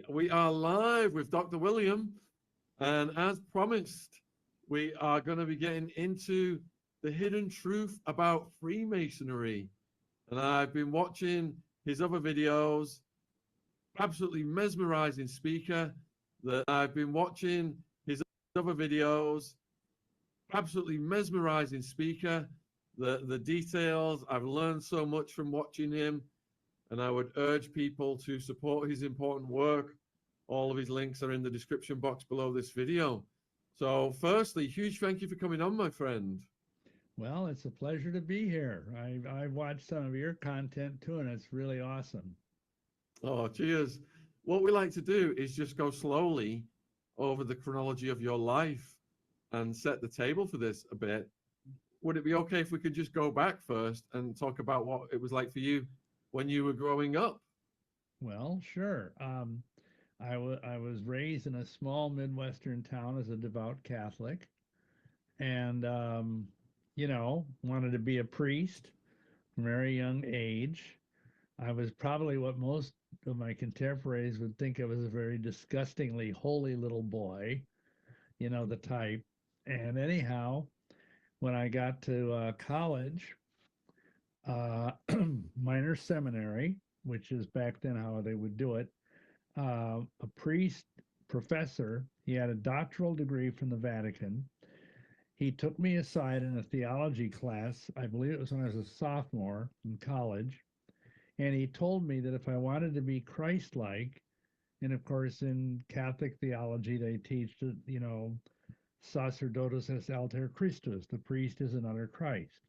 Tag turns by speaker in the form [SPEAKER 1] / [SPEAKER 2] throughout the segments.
[SPEAKER 1] We are live with Dr. William, and as promised, we are going to be getting into the hidden truth about Freemasonry. And I've been watching his other videos, absolutely mesmerizing speaker. That I've been watching his other videos, absolutely mesmerizing speaker. The details, I've learned so much from watching him, and I would urge people to support his important work. All of his links are in the description box below this video. So firstly, huge thank you for coming on, my friend.
[SPEAKER 2] Well, it's a pleasure to be here. I've watched some of your content too, and it's really awesome.
[SPEAKER 1] Oh, cheers. What we like to do is just go slowly over the chronology of your life and set the table for this a bit. Would it be okay if we could just go back first and talk about what it was like for you when you were growing up?
[SPEAKER 2] Well, sure. I was raised in a small Midwestern town as a devout Catholic, and wanted to be a priest from a very young age. I was probably what most of my contemporaries would think of as a very disgustingly holy little boy, the type. And anyhow, when I got to college, uh, minor seminary, which is back then how they would do it. A priest professor, he had a doctoral degree from the Vatican. He took me aside in a theology class. I believe it was when I was a sophomore in college. And he told me that if I wanted to be Christ like, and of course, in Catholic theology, they teach that, sacerdotus est alter Christus, the priest is another Christ.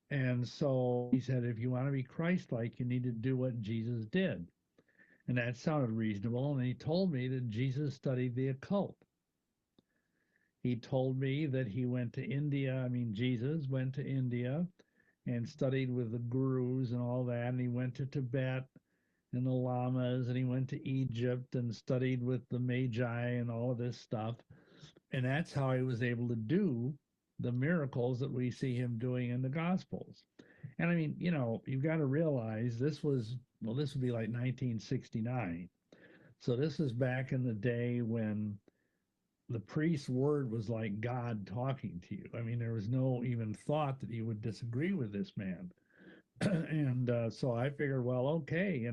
[SPEAKER 2] And so he said, if you want to be Christ like, you need to do what Jesus did. And that sounded reasonable. And he told me that Jesus studied the occult. He told me that he went to India. I mean, Jesus went to India and studied with the gurus and all that. And he went to Tibet and the lamas, and he went to Egypt and studied with the magi and all of this stuff. And that's how he was able to do the miracles that we see him doing in the Gospels. And I mean, you've got to realize this would be like 1969. So this is back in the day when the priest's word was like God talking to you. I mean, there was no even thought that you would disagree with this man. And so I figured, well, okay,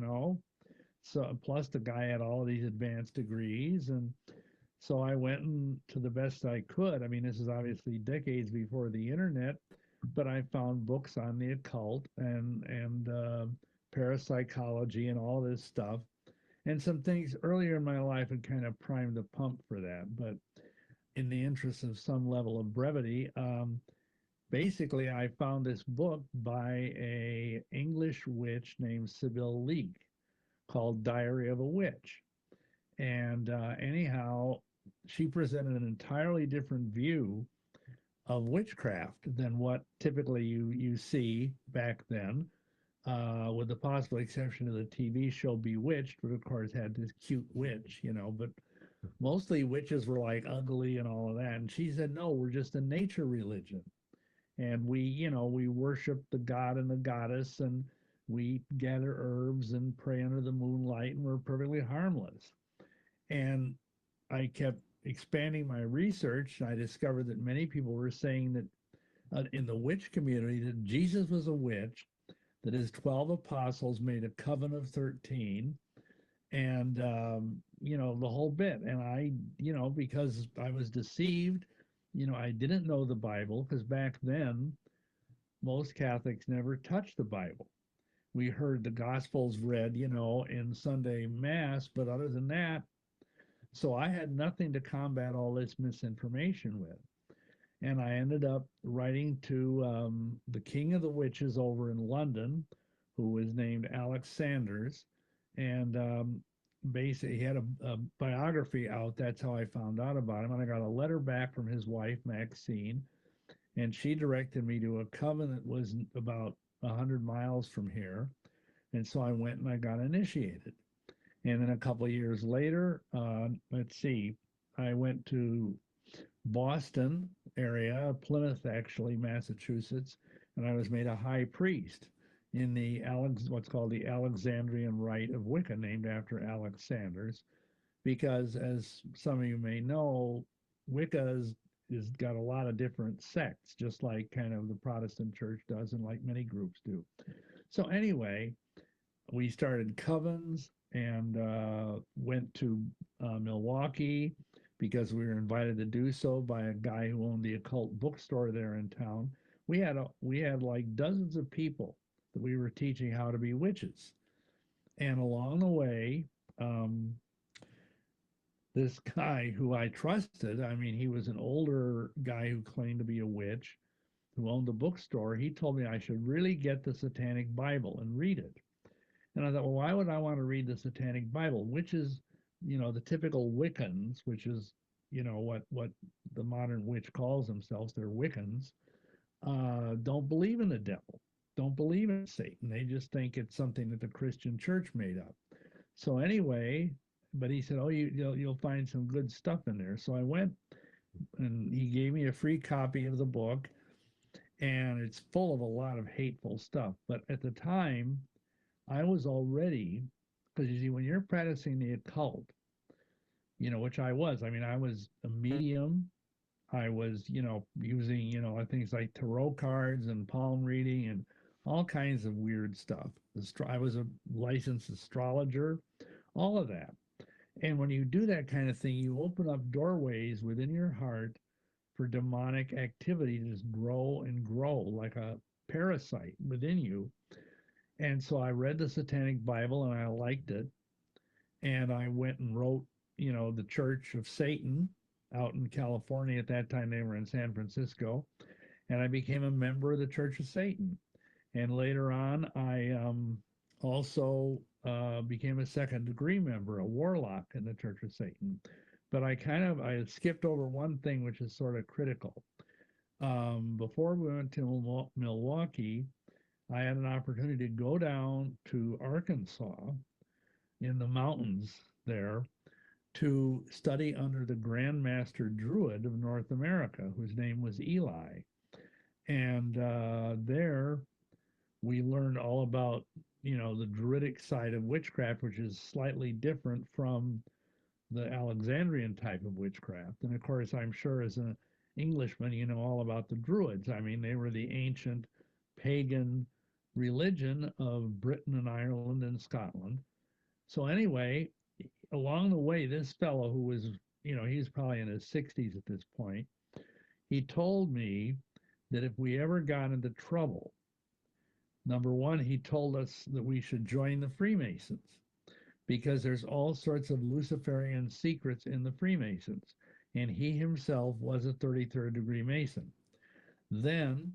[SPEAKER 2] So plus the guy had all of these advanced degrees, and so I went and to the best I could. I mean, this is obviously decades before the internet, but I found books on the occult and parapsychology and all this stuff, and some things earlier in my life had kind of primed the pump for that. But in the interest of some level of brevity, basically I found this book by a English witch named Sibyl Leek called Diary of a Witch. And anyhow, she presented an entirely different view of witchcraft than what typically you see back then, with the possible exception of the TV show Bewitched, which of course had this cute witch, but mostly witches were like ugly and all of that. And she said, no, we're just a nature religion. And we worship the god and the goddess, and we gather herbs and pray under the moonlight, and we're perfectly harmless. And I kept expanding my research. I discovered that many people were saying that in the witch community that Jesus was a witch, that his 12 apostles made a covenant of 13, and the whole bit. And I, because I was deceived, I didn't know the Bible, because back then most Catholics never touched the Bible. We heard the Gospels read, in Sunday Mass, but other than that, so I had nothing to combat all this misinformation with. And I ended up writing to the king of the witches over in London, who was named Alex Sanders. And basically, he had a biography out. That's how I found out about him. And I got a letter back from his wife, Maxine, and she directed me to a coven that was about 100 miles from here. And so I went and I got initiated. And then a couple of years later, let's see, I went to Boston area, Plymouth, actually, Massachusetts, and I was made a high priest in the what's called the Alexandrian Rite of Wicca, named after Alexander's, because as some of you may know, Wicca is got a lot of different sects, just like kind of the Protestant church does, and like many groups do. So anyway, we started covens and went to Milwaukee because we were invited to do so by a guy who owned the occult bookstore there in town. We had like dozens of people that we were teaching how to be witches, and along the way, um, this guy who I trusted, I mean, he was an older guy who claimed to be a witch, who owned the bookstore. He told me I should really get the Satanic Bible and read it. And I thought, well, why would I want to read the Satanic Bible, which is, the typical Wiccans, which is, what the modern witch calls themselves. They're Wiccans. Don't believe in the devil, don't believe in Satan. They just think it's something that the Christian church made up. So anyway, but he said, oh, you'll find some good stuff in there. So I went, and he gave me a free copy of the book, and it's full of a lot of hateful stuff. But at the time, I was already, because you see, when you're practicing the occult, which I was, I mean, I was a medium. I was, using, things like tarot cards and palm reading and all kinds of weird stuff. I was a licensed astrologer, all of that. And when you do that kind of thing, you open up doorways within your heart for demonic activity to just grow and grow like a parasite within you. And so I read the Satanic Bible and I liked it. And I went and wrote, the Church of Satan out in California. At that time, they were in San Francisco. And I became a member of the Church of Satan. And later on, I also became a second-degree member, a warlock in the Church of Satan. But I skipped over one thing, which is sort of critical. Before we went to Milwaukee, I had an opportunity to go down to Arkansas in the mountains there to study under the Grand Master Druid of North America, whose name was Eli. And there we learned all about, the Druidic side of witchcraft, which is slightly different from the Alexandrian type of witchcraft. And of course, I'm sure as an Englishman, you know all about the Druids. I mean, they were the ancient pagan religion of Britain and Ireland and Scotland. So anyway, along the way, this fellow who was, he's probably in his 60s at this point, he told me that if we ever got into trouble, number one, he told us that we should join the Freemasons because there's all sorts of Luciferian secrets in the Freemasons. And he himself was a 33rd degree Mason. Then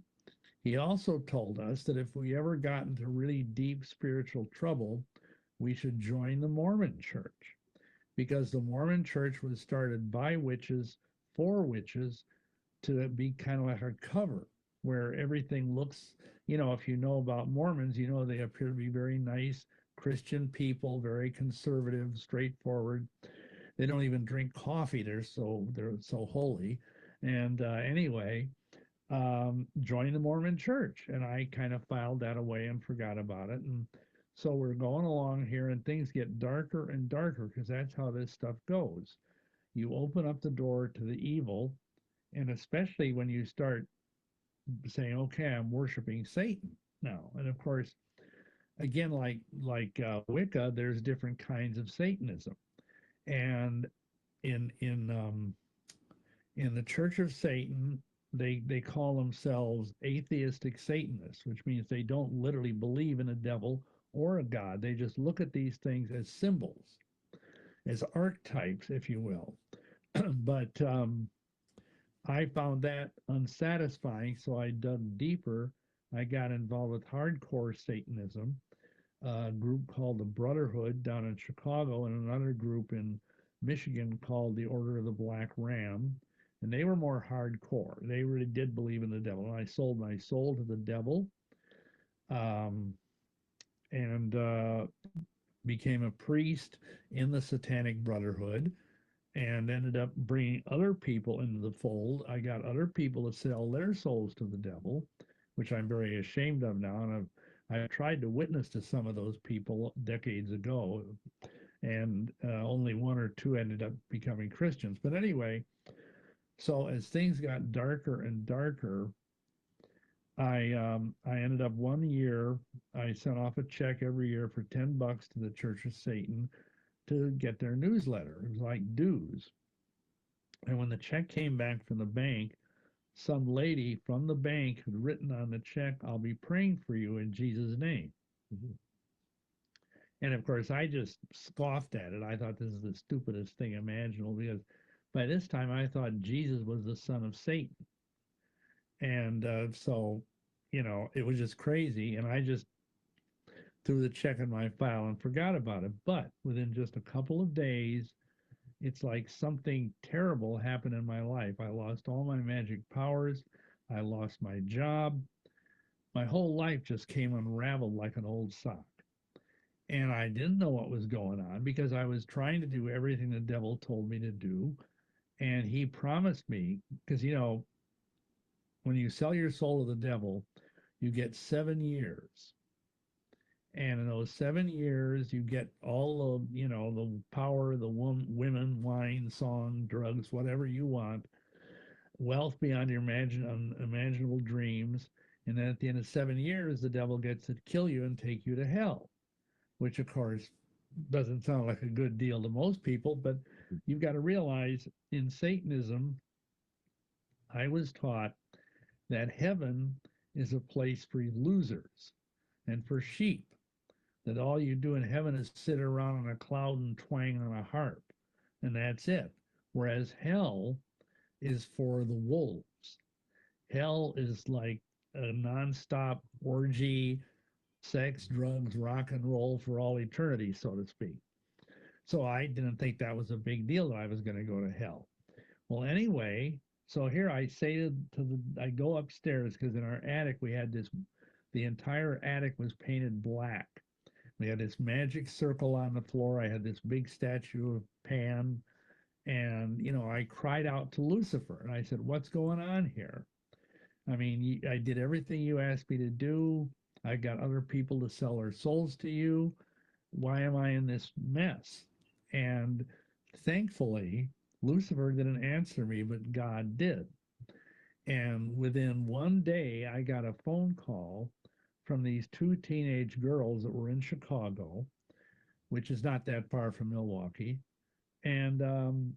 [SPEAKER 2] he also told us that if we ever got into really deep spiritual trouble, we should join the Mormon church because the Mormon church was started by witches for witches to be kind of like a cover where everything looks, if you know about Mormons, they appear to be very nice Christian people, very conservative, straightforward. They don't even drink coffee. They're so holy. And anyway, join the Mormon church. And I kind of filed that away and forgot about it. And so we're going along here and things get darker and darker because that's how this stuff goes. You open up the door to the evil, and especially when you start saying, okay, I'm worshiping Satan now. And of course, again, like Wicca, there's different kinds of Satanism. And in the Church of Satan, they call themselves atheistic Satanists, which means they don't literally believe in a devil or a God. They just look at these things as symbols, as archetypes, if you will. But I found that unsatisfying, so I dug deeper. I got involved with hardcore Satanism, a group called the Brotherhood down in Chicago, and another group in Michigan called the Order of the Black Ram. And they were more hardcore. They really did believe in the devil. And I sold my soul to the devil and became a priest in the Satanic Brotherhood and ended up bringing other people into the fold. I got other people to sell their souls to the devil, which I'm very ashamed of now. And I tried to witness to some of those people decades ago, and only one or two ended up becoming Christians. But anyway, so as things got darker and darker, I ended up one year. I sent off a check every year for $10 to the Church of Satan to get their newsletter. It was like dues. And when the check came back from the bank, some lady from the bank had written on the check, "I'll be praying for you in Jesus' name."
[SPEAKER 1] Mhm.
[SPEAKER 2] And of course, I just scoffed at it. I thought this is the stupidest thing imaginable because by this time I thought Jesus was the son of Satan. And so, it was just crazy. And I just threw the check in my file and forgot about it. But within just a couple of days, it's like something terrible happened in my life. I lost all my magic powers. I lost my job. My whole life just came unraveled like an old sock. And I didn't know what was going on because I was trying to do everything the devil told me to do. And he promised me, because, when you sell your soul to the devil, you get 7 years. And in those 7 years, you get all of, the power, the women, wine, song, drugs, whatever you want, wealth beyond your imaginable dreams. And then at the end of 7 years, the devil gets to kill you and take you to hell, which, of course, doesn't sound like a good deal to most people. But you've got to realize in Satanism, I was taught that heaven is a place for losers and for sheep, that all you do in heaven is sit around on a cloud and twang on a harp, and that's it. Whereas hell is for the wolves. Hell is like a nonstop orgy, sex, drugs, rock and roll for all eternity, so to speak. So I didn't think that was a big deal that I was going to go to hell. Well, anyway, so here I say I go upstairs because in our attic we had the entire attic was painted black. We had this magic circle on the floor. I had this big statue of Pan. And, I cried out to Lucifer and I said, "What's going on here? I mean, I did everything you asked me to do. I got other people to sell their souls to you. Why am I in this mess?" And thankfully, Lucifer didn't answer me, but God did. And within one day, I got a phone call from these two teenage girls that were in Chicago, which is not that far from Milwaukee. And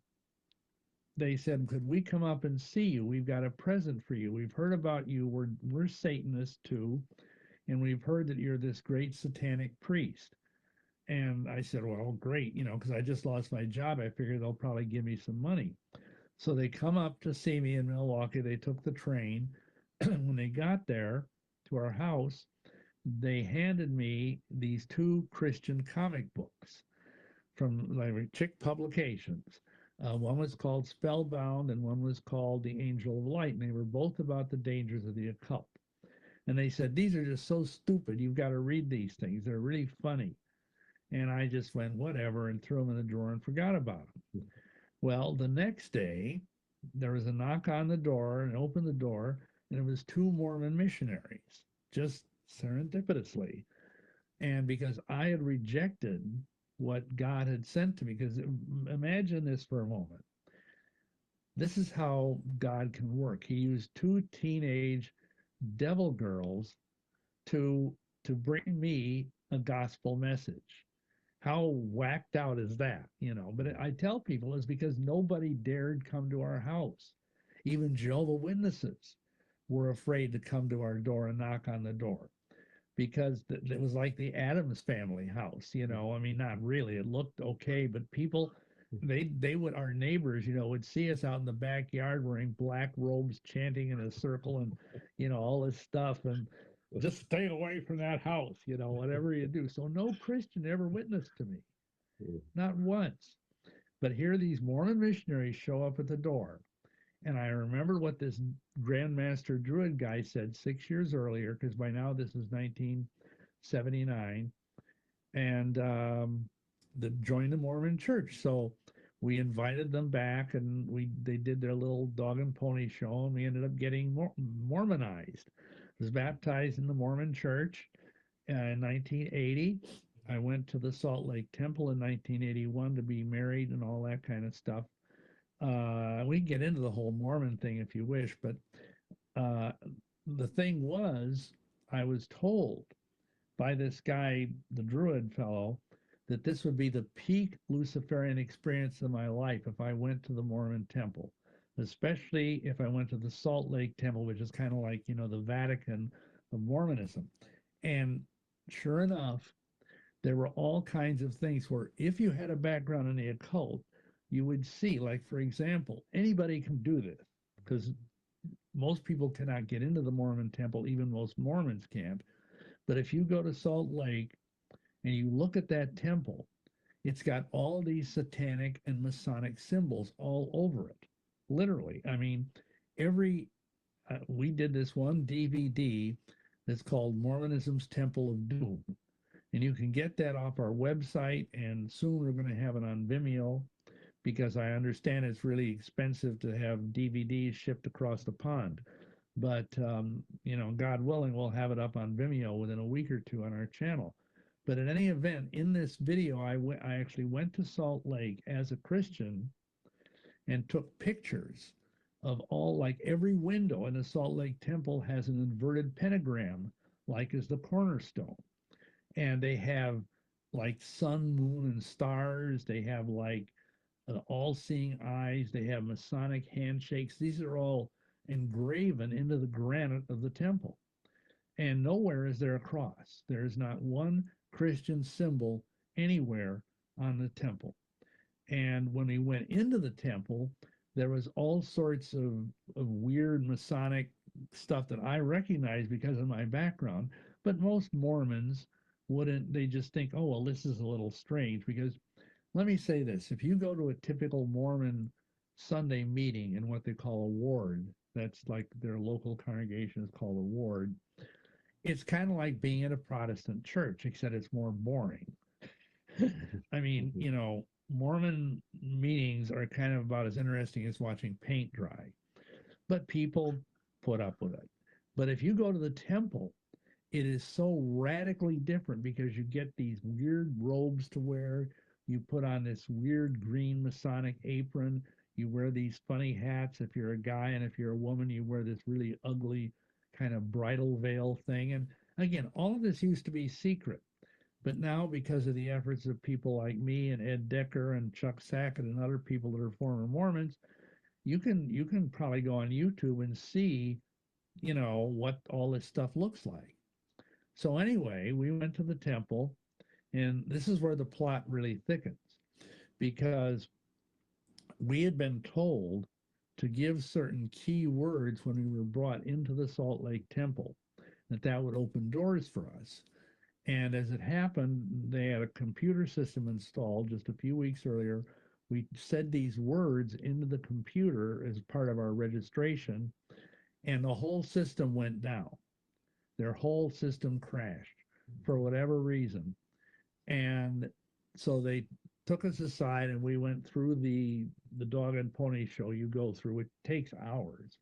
[SPEAKER 2] they said, "Could we come up and see you? We've got a present for you. We've heard about you. We're Satanists too, and we've heard that you're this great satanic priest." And I said, "Well, great, because I just lost my job. I figured they'll probably give me some money." So they come up to see me in Milwaukee. They took the train. When they got there to our house, they handed me these two Christian comic books from like Chick Publications. One was called Spellbound, and one was called The Angel of Light, and they were both about the dangers of the occult. And they said, "These are just so stupid. You've got to read these things. They're really funny." And I just went, whatever, and threw them in the drawer and forgot about them. Well, the next day, there was a knock on the door, and I opened the door, and it was two Mormon missionaries, just serendipitously. And because I had rejected what God had sent to me, because imagine this for a moment. This is how God can work. He used two teenage devil girls to bring me a gospel message. How whacked out is that? But I tell people it's because nobody dared come to our house. Even Jehovah's Witnesses were afraid to come to our door and knock on the door because it was like the Addams family house. I mean, not really. It looked okay, but people, they would, our neighbors, would see us out in the backyard wearing black robes, chanting in a circle, and all this stuff, and just stay away from that house, whatever you do. So no Christian ever witnessed to me, not once. But here these Mormon missionaries show up at the door. And I remember what this Grandmaster Druid guy said 6 years earlier, because by now this is 1979, and joined the Mormon Church. So we invited them back, and they did their little dog and pony show, and we ended up getting Mormonized. Was baptized in the Mormon Church, in 1980. I went to the Salt Lake Temple in 1981 to be married and all that kind of stuff. We can get into the whole Mormon thing if you wish, but uh, the thing was, I was told by this guy, the Druid fellow, that this would be the peak Luciferian experience of my life if I went to the Mormon temple, especially if I went to the Salt Lake Temple, which is kind of like, the Vatican of Mormonism. And sure enough, there were all kinds of things where if you had a background in the occult, you would see, like, for example, anybody can do this because most people cannot get into the Mormon temple, even most Mormons can't. But if you go to Salt Lake and you look at that temple, it's got all these satanic and Masonic symbols all over it. Literally. I mean, we did this one DVD that's called Mormonism's Temple of Doom. And you can get that off our website, and soon we're going to have it on Vimeo because I understand it's really expensive to have DVDs shipped across the pond. But, God willing, we'll have it up on Vimeo within a week or two on our channel. But in any event, in this video, I actually went to Salt Lake as a Christian and took pictures of like every window in the Salt Lake Temple has an inverted pentagram, like is the cornerstone. And they have like sun, moon, and stars. They have like all-seeing eyes. They have Masonic handshakes. These are all engraven into the granite of the temple. And nowhere is there a cross. There is not one Christian symbol anywhere on the temple. And when we went into the temple, there was all sorts of weird Masonic stuff that I recognized because of my background. But most Mormons wouldn't. They just think, oh, well, this is a little strange. Because let me say this. If you go to a typical Mormon Sunday meeting in what they call a ward, that's like their local congregation is called a ward, it's kind of like being in a Protestant church, except it's more boring. I mean, Mormon meetings are kind of about as interesting as watching paint dry, but people put up with it. But if you go to the temple, it is so radically different because you get these weird robes to wear. You put on this weird green Masonic apron. You wear these funny hats if you're a guy, and if you're a woman, you wear this really ugly kind of bridal veil thing. And again, all of this used to be secret. But now, because of the efforts of people like me and Ed Decker and Chuck Sackett and other people that are former Mormons, you can probably go on YouTube and see, what all this stuff looks like. So anyway, we went to the temple, and this is where the plot really thickens, because we had been told to give certain key words when we were brought into the Salt Lake Temple, that would open doors for us. And as it happened, they had a computer system installed just a few weeks earlier. We said these words into the computer as part of our registration, and the whole system went down. Their whole system crashed for whatever reason. And so they took us aside, and we went through the dog and pony show you go through. It takes hours.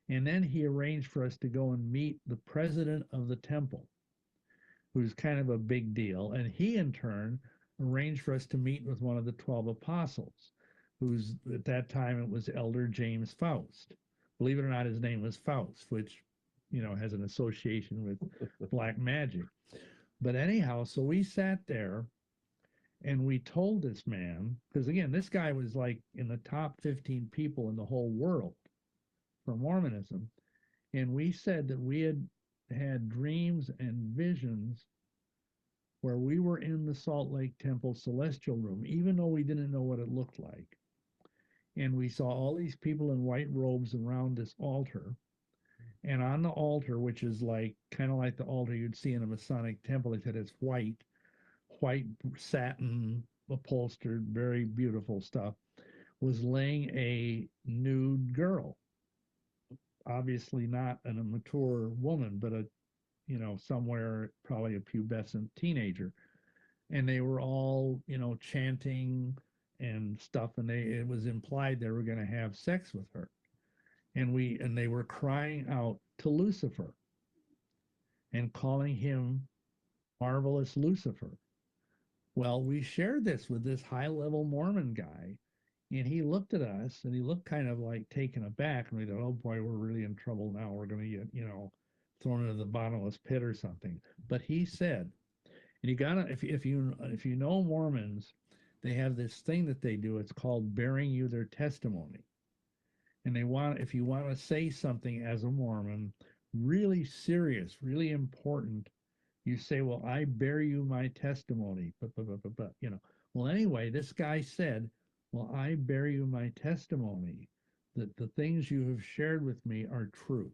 [SPEAKER 2] And then he arranged for us to go and meet the president of the temple, who's kind of a big deal. And he, in turn, arranged for us to meet with one of the 12 apostles, who's, at that time, it was Elder James Faust. Believe it or not, his name was Faust, which, has an association with black magic. But anyhow, so we sat there and we told this man, because again, this guy was like in the top 15 people in the whole world for Mormonism. And we said that we had dreams and visions where we were in the Salt Lake Temple celestial room, even though we didn't know what it looked like. And we saw all these people in white robes around this altar. And on the altar, which is like kind of like the altar you'd see in a Masonic temple, except it's white satin upholstered, very beautiful stuff, was laying a nude girl. Obviously not a mature woman, but somewhere probably a pubescent teenager. And they were all, chanting and stuff, and it was implied they were going to have sex with her. And they were crying out to Lucifer and calling him marvelous Lucifer. Well, we shared this with this high-level Mormon guy, and he looked at us and he looked kind of like taken aback, and we thought, oh boy, we're really in trouble now. We're going to get, thrown into the bottomless pit or something. But he said, and you gotta, if you know Mormons, they have this thing that they do. It's called bearing you their testimony. And they want, if you want to say something as a Mormon, really serious, really important, you say, well, I bear you my testimony. Well, anyway, this guy said, well, I bear you my testimony that the things you have shared with me are true,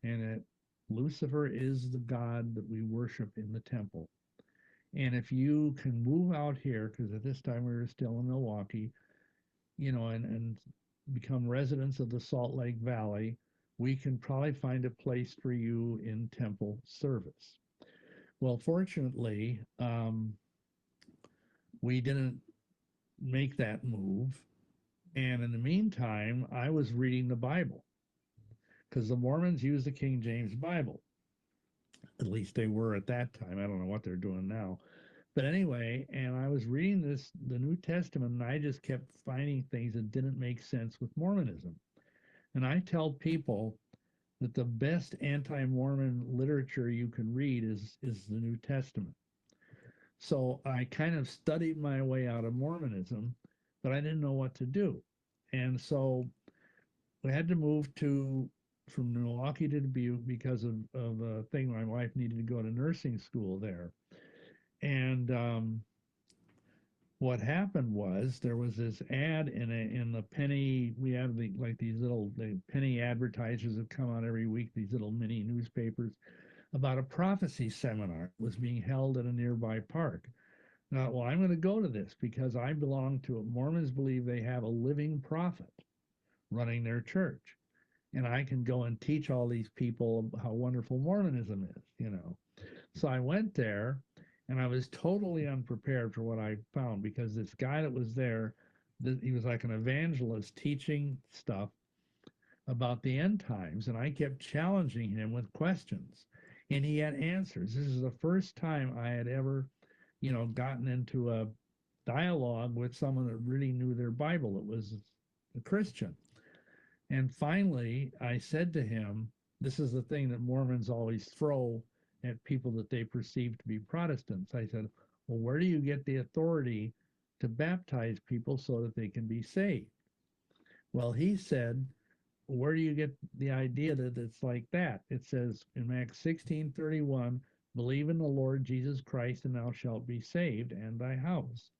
[SPEAKER 2] and that Lucifer is the god that we worship in the temple. And if you can move out here, because at this time we were still in Milwaukee, and become residents of the Salt Lake Valley, we can probably find a place for you in temple service. Well, fortunately, we didn't make that move. And in the meantime, I was reading the Bible because the Mormons use the King James Bible. At least they were at that time. I don't know what they're doing now. But anyway, and I was reading the New Testament, and I just kept finding things that didn't make sense with Mormonism. And I tell people that the best anti-Mormon literature you can read is the New Testament. So I kind of studied my way out of Mormonism, but I didn't know what to do. And so we had to move from Milwaukee to Dubuque because of a thing. My wife needed to go to nursing school there. And what happened was there was this ad in the penny. We have these little penny advertisers that come out every week, these little mini newspapers, about a prophecy seminar that was being held at a nearby park. Now, well, I'm going to go to this because I belong to it. Mormons believe they have a living prophet running their church, and I can go and teach all these people how wonderful Mormonism is. So I went there, and I was totally unprepared for what I found, because this guy that was there, he was like an evangelist teaching stuff about the end times, and I kept challenging him with questions, and he had answers. This is the first time I had ever, gotten into a dialogue with someone that really knew their Bible, that was a Christian. And finally, I said to him, this is the thing that Mormons always throw at people that they perceive to be Protestants. I said, well, where do you get the authority to baptize people so that they can be saved? Well, he said, where do you get the idea that it's like that? It says in Acts 16:31, believe in the Lord Jesus Christ and thou shalt be saved and thy house.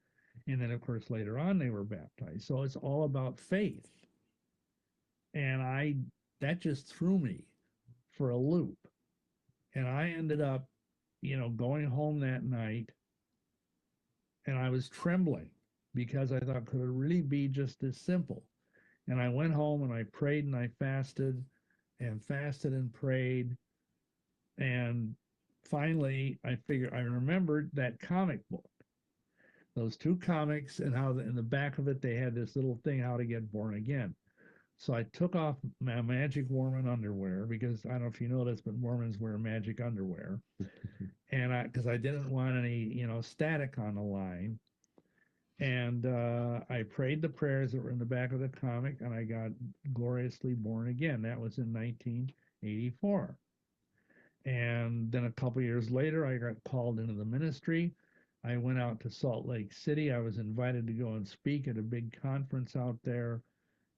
[SPEAKER 2] And then, of course, later on they were baptized. So it's all about faith. And that just threw me for a loop. And I ended up, going home that night, and I was trembling because I thought, could it really be just this simple? And I went home and I prayed and I fasted and prayed. And finally, I remembered that comic book, those two comics, and how in the back of it, they had this little thing, how to get born again. So I took off my magic Mormon underwear, because I don't know if you know this, but Mormons wear magic underwear. And because I didn't want any, static on the line. And I prayed the prayers that were in the back of the comic, and I got gloriously born again. That was in 1984. And then a couple years later, I got called into the ministry. I went out to Salt Lake City. I was invited to go and speak at a big conference out there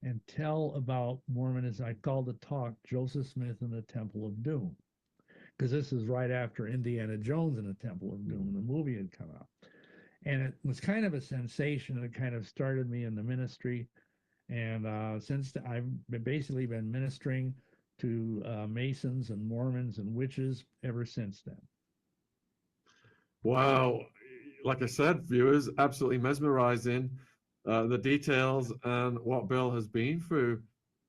[SPEAKER 2] and tell about Mormonism. I called the talk Joseph Smith and the Temple of Doom, because this is right after Indiana Jones and the Temple of Doom, the movie had come out. And it was kind of a sensation. It kind of started me in the ministry. And since I've basically been ministering to Masons and Mormons and witches ever since then.
[SPEAKER 1] Wow. Like I said, viewers, absolutely mesmerizing, the details and what Bill has been through.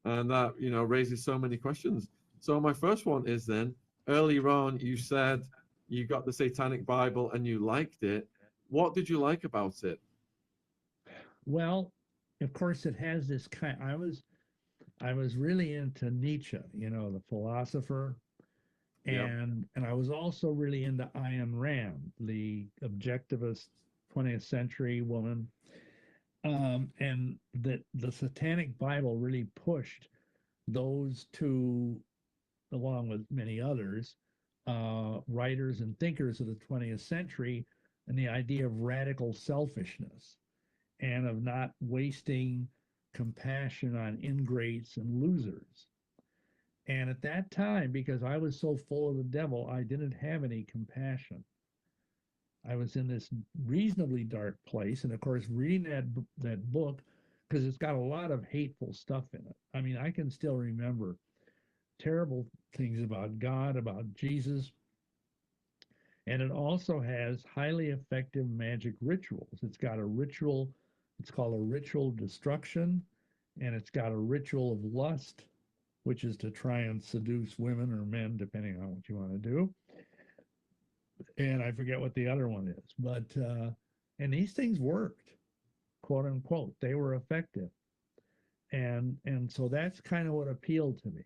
[SPEAKER 1] And that, raises so many questions. So my first one is then, earlier on, you said you got the Satanic Bible and you liked it. What did you like about it?
[SPEAKER 2] Well, of course, it has this kind. I was really into Nietzsche, the philosopher,
[SPEAKER 1] Yep.
[SPEAKER 2] And I was also really into Ayn Rand, the objectivist 20th century woman. And that the Satanic Bible really pushed those two, along with many others, writers and thinkers of the 20th century, and the idea of radical selfishness and of not wasting compassion on ingrates and losers. And at that time, because I was so full of the devil, I didn't have any compassion. I was in this reasonably dark place, and of course, reading that book, because it's got a lot of hateful stuff in it. I mean, I can still remember terrible things about God, about Jesus, and it also has highly effective magic rituals. It's got a ritual, it's called a ritual destruction, and it's got a ritual of lust, which is to try and seduce women or men, depending on what you want to do. And I forget what the other one is, but and these things worked, quote unquote. They were effective, and so that's kind of what appealed to me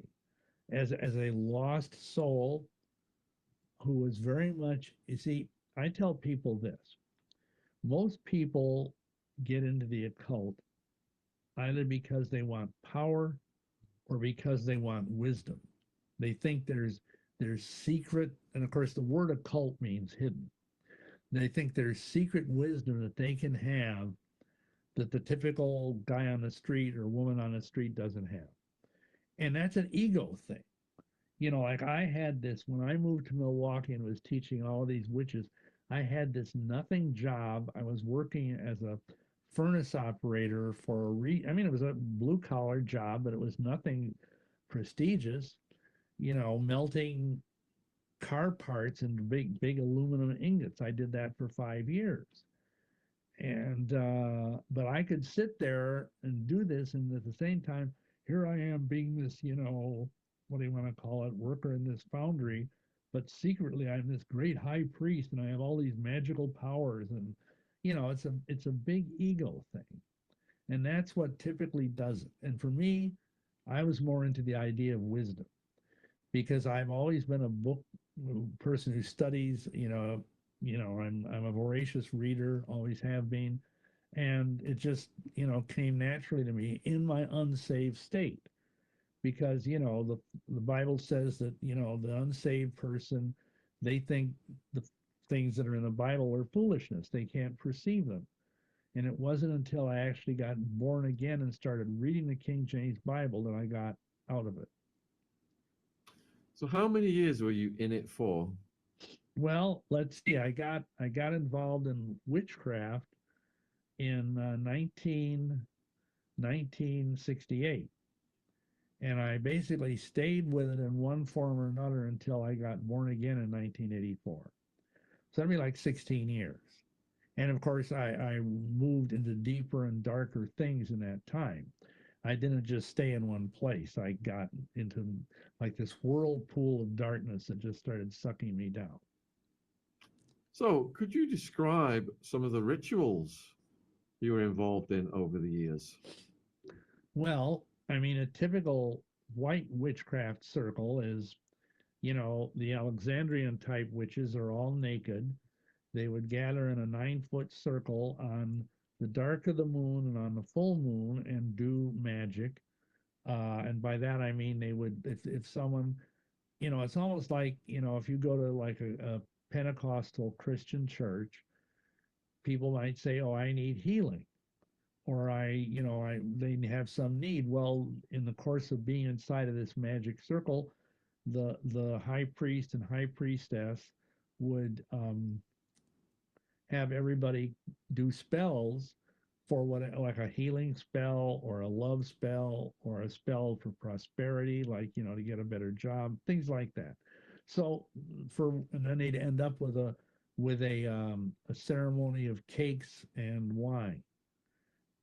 [SPEAKER 2] as a lost soul who was very much. You see, I tell people this: most people get into the occult either because they want power or because they want wisdom. They think there's secret, and of course the word occult means hidden. They think there's secret wisdom that they can have that the typical guy on the street or woman on the street doesn't have. And that's an ego thing. You know, like I had this when I moved to Milwaukee and was teaching all these witches, I had this nothing job. I was working as a furnace operator for I mean, it was a blue collar job, but it was nothing prestigious, you know, melting car parts into big aluminum ingots. I did that for 5 years. And but I could sit there and do this, and at the same time, here I am being this, you know, what do you want to call it, worker in this foundry, but secretly I'm this great high priest, and I have all these magical powers, and you know, it's a big ego thing, and that's what typically does it. And for me, I was more into the idea of wisdom because I've always been a book person who studies, I'm a voracious reader, always have been, and it just, you know, came naturally to me in my unsaved state because, you know, the Bible says that, you know, the unsaved person, they think the things that are in the Bible are foolishness. They can't perceive them. And it wasn't until I actually got born again and started reading the King James Bible that I got out of it.
[SPEAKER 1] So how many years were you in it for?
[SPEAKER 2] Well, let's see. I got involved in witchcraft in 1968, and I basically stayed with it in one form or another until I got born again in 1984. So that'd be like 16 years. And of course, I moved into deeper and darker things in that time. I didn't just stay in one place. I got into like this whirlpool of darkness that just started sucking me down.
[SPEAKER 1] So could you describe some of the rituals you were involved in over the years?
[SPEAKER 2] Well, I mean, a typical white witchcraft circle is, you know, the Alexandrian type witches are all naked. They would gather in a 9-foot circle on the dark of the moon and on the full moon and do magic. And by that I mean they would, if someone, you know, it's almost like, you know, if you go to like a Pentecostal Christian church, people might say, "Oh, I need healing," or they have some need. Well, in the course of being inside of this magic circle, the high priest and high priestess would have everybody do spells for what, like a healing spell or a love spell or a spell for prosperity, like, you know, to get a better job, things like that. So and then they'd end up with a ceremony of cakes and wine,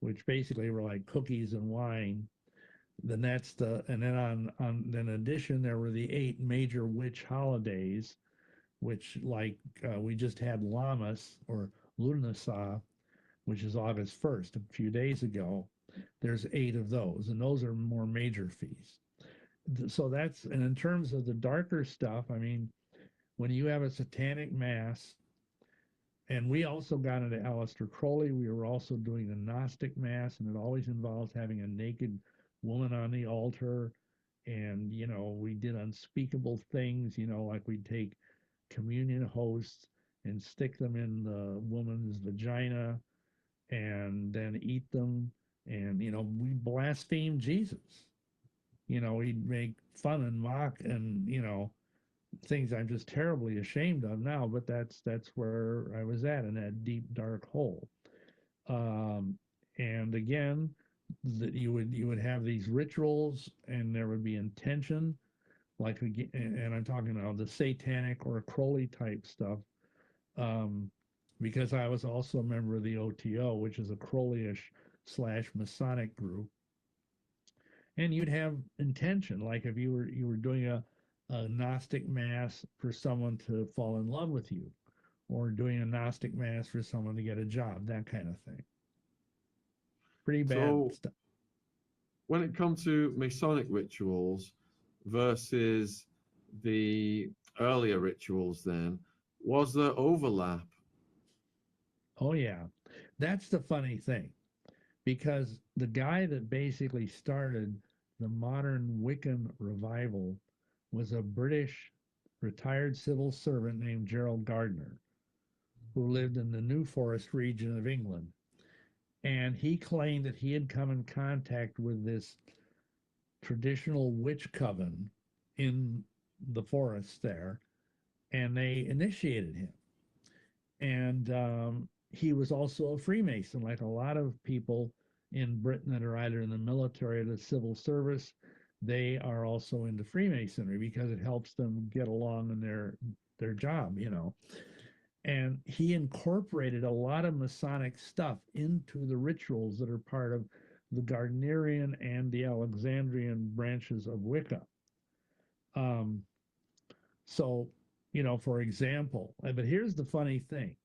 [SPEAKER 2] which basically were like cookies and wine. Then and then in addition, there were the 8 major witch holidays, which like we just had Lammas or Lunasa, which is August 1st, a few days ago. There's 8 of those, and those are more major feasts. so that's, and in terms of the darker stuff, I mean, when you have a satanic mass, and we also got into Aleister Crowley, we were also doing the Gnostic mass, and it always involves having a naked woman on the altar. And, we did unspeakable things, like we'd take communion hosts and stick them in the woman's vagina and then eat them. And, we blasphemed Jesus. We'd make fun and mock and, things I'm just terribly ashamed of now, but that's where I was at, in that deep dark hole. Um, and again, that you would have these rituals, and there would be intention, like, and I'm talking about the satanic or Crowley type stuff, um, because I was also a member of the OTO, which is a Crowleyish / Masonic group. And you'd have intention, like if you were doing a Gnostic mass for someone to fall in love with you, or doing a Gnostic mass for someone to get a job, that kind of thing. Pretty bad
[SPEAKER 1] So
[SPEAKER 2] stuff.
[SPEAKER 1] when it comes to Masonic rituals versus the earlier rituals, then was there overlap?
[SPEAKER 2] Oh yeah, that's the funny thing, because the guy that basically started the modern Wiccan revival was a British retired civil servant named Gerald Gardner, who lived in the New Forest region of England. And he claimed that he had come in contact with this traditional witch coven in the forest there, and they initiated him. And he was also a Freemason, like a lot of people in Britain that are either in the military or the civil service. They are also into Freemasonry because it helps them get along in their job. And he incorporated a lot of Masonic stuff into the rituals that are part of the Gardnerian and the Alexandrian branches of Wicca. Um, so, for example, but here's the funny thing.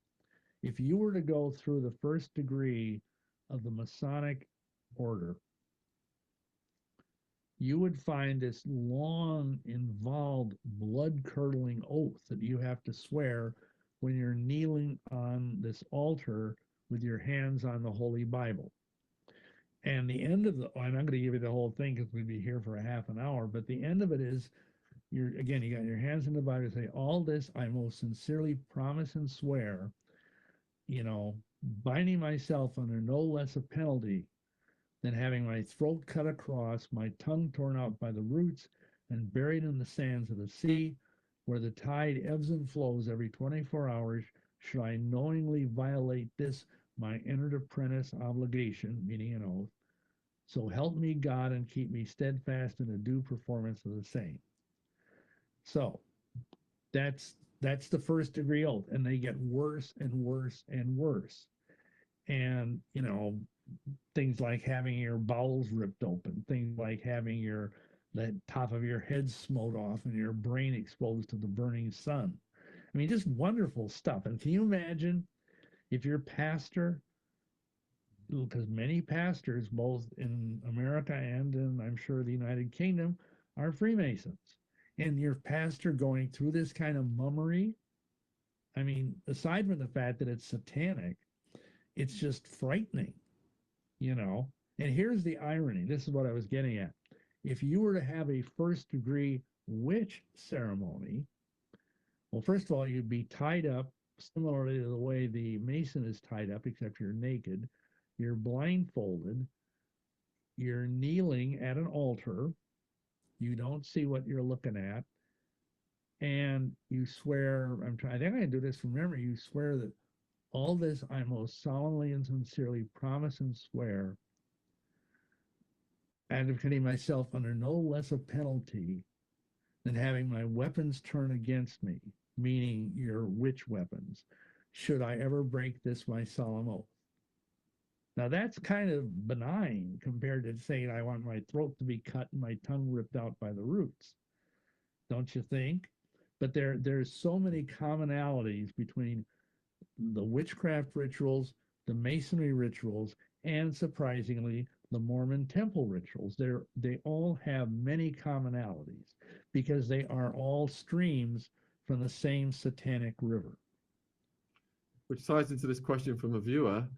[SPEAKER 2] If you were to go through the first degree of the Masonic order, you would find this long, involved, blood curdling oath that you have to swear when you're kneeling on this altar with your hands on the Holy Bible. And the end of I'm not going to give you the whole thing because we'd be here for a half an hour, but the end of it is, you got your hands in the Bible, you say, all this I most sincerely promise and swear, binding myself under no less a penalty than having my throat cut across, my tongue torn out by the roots, and buried in the sands of the sea, where the tide ebbs and flows every 24 hours, should I knowingly violate this, my entered apprentice obligation, meaning an oath. So help me God and keep me steadfast in the due performance of the same. So that's the first degree oath, and they get worse and worse and worse. And things like having your bowels ripped open, things like having the top of your head smote off and your brain exposed to the burning sun. I mean, just wonderful stuff. And can you imagine if your pastor, because many pastors, both in America and in, I'm sure, the United Kingdom, are Freemasons, and your pastor going through this kind of mummery? I mean, aside from the fact that it's satanic, it's just frightening. And here's the irony. This is what I was getting at. If you were to have a first degree witch ceremony, well, first of all, you'd be tied up similarly to the way the Mason is tied up, except you're naked. You're blindfolded. You're kneeling at an altar. You don't see what you're looking at. And you swear, I think I can do this from memory. You swear that all this I most solemnly and sincerely promise and swear, advocating myself under no less a penalty than having my weapons turn against me, meaning your witch weapons, should I ever break this my solemn oath. Now that's kind of benign compared to saying I want my throat to be cut and my tongue ripped out by the roots, don't you think? But there's so many commonalities between the witchcraft rituals, the Masonry rituals, and surprisingly, the Mormon temple rituals. They all have many commonalities because they are all streams from the same satanic river.
[SPEAKER 1] Which ties into this question from a viewer.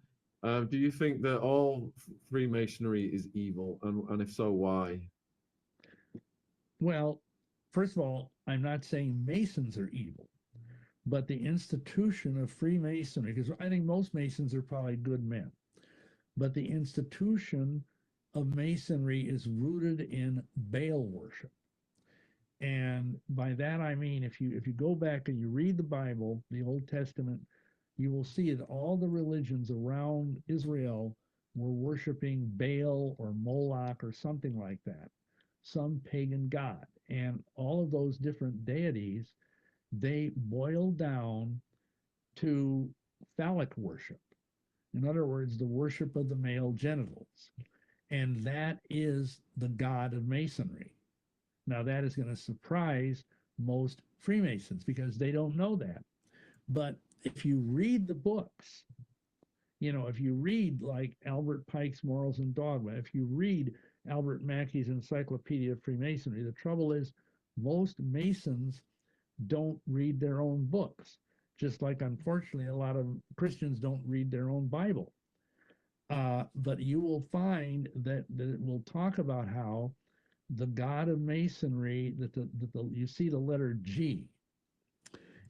[SPEAKER 1] Do you think that all Freemasonry is evil? And if so, why?
[SPEAKER 2] Well, first of all, I'm not saying Masons are evil, but the institution of Freemasonry, because I think most Masons are probably good men, but the institution of Masonry is rooted in Baal worship. And by that I mean, if you go back and you read the Bible, the Old Testament, you will see that all the religions around Israel were worshiping Baal or Moloch or something like that, some pagan god. And all of those different deities, they boil down to phallic worship. In other words, the worship of the male genitals. And that is the god of Masonry. Now, that is going to surprise most Freemasons because they don't know that. But if you read the books, if you read like Albert Pike's Morals and Dogma, if you read Albert Mackey's Encyclopedia of Freemasonry, the trouble is most Masons don't read their own books, just like, unfortunately, a lot of Christians don't read their own Bible. But you will find that it will talk about how the God of Masonry, you see the letter G.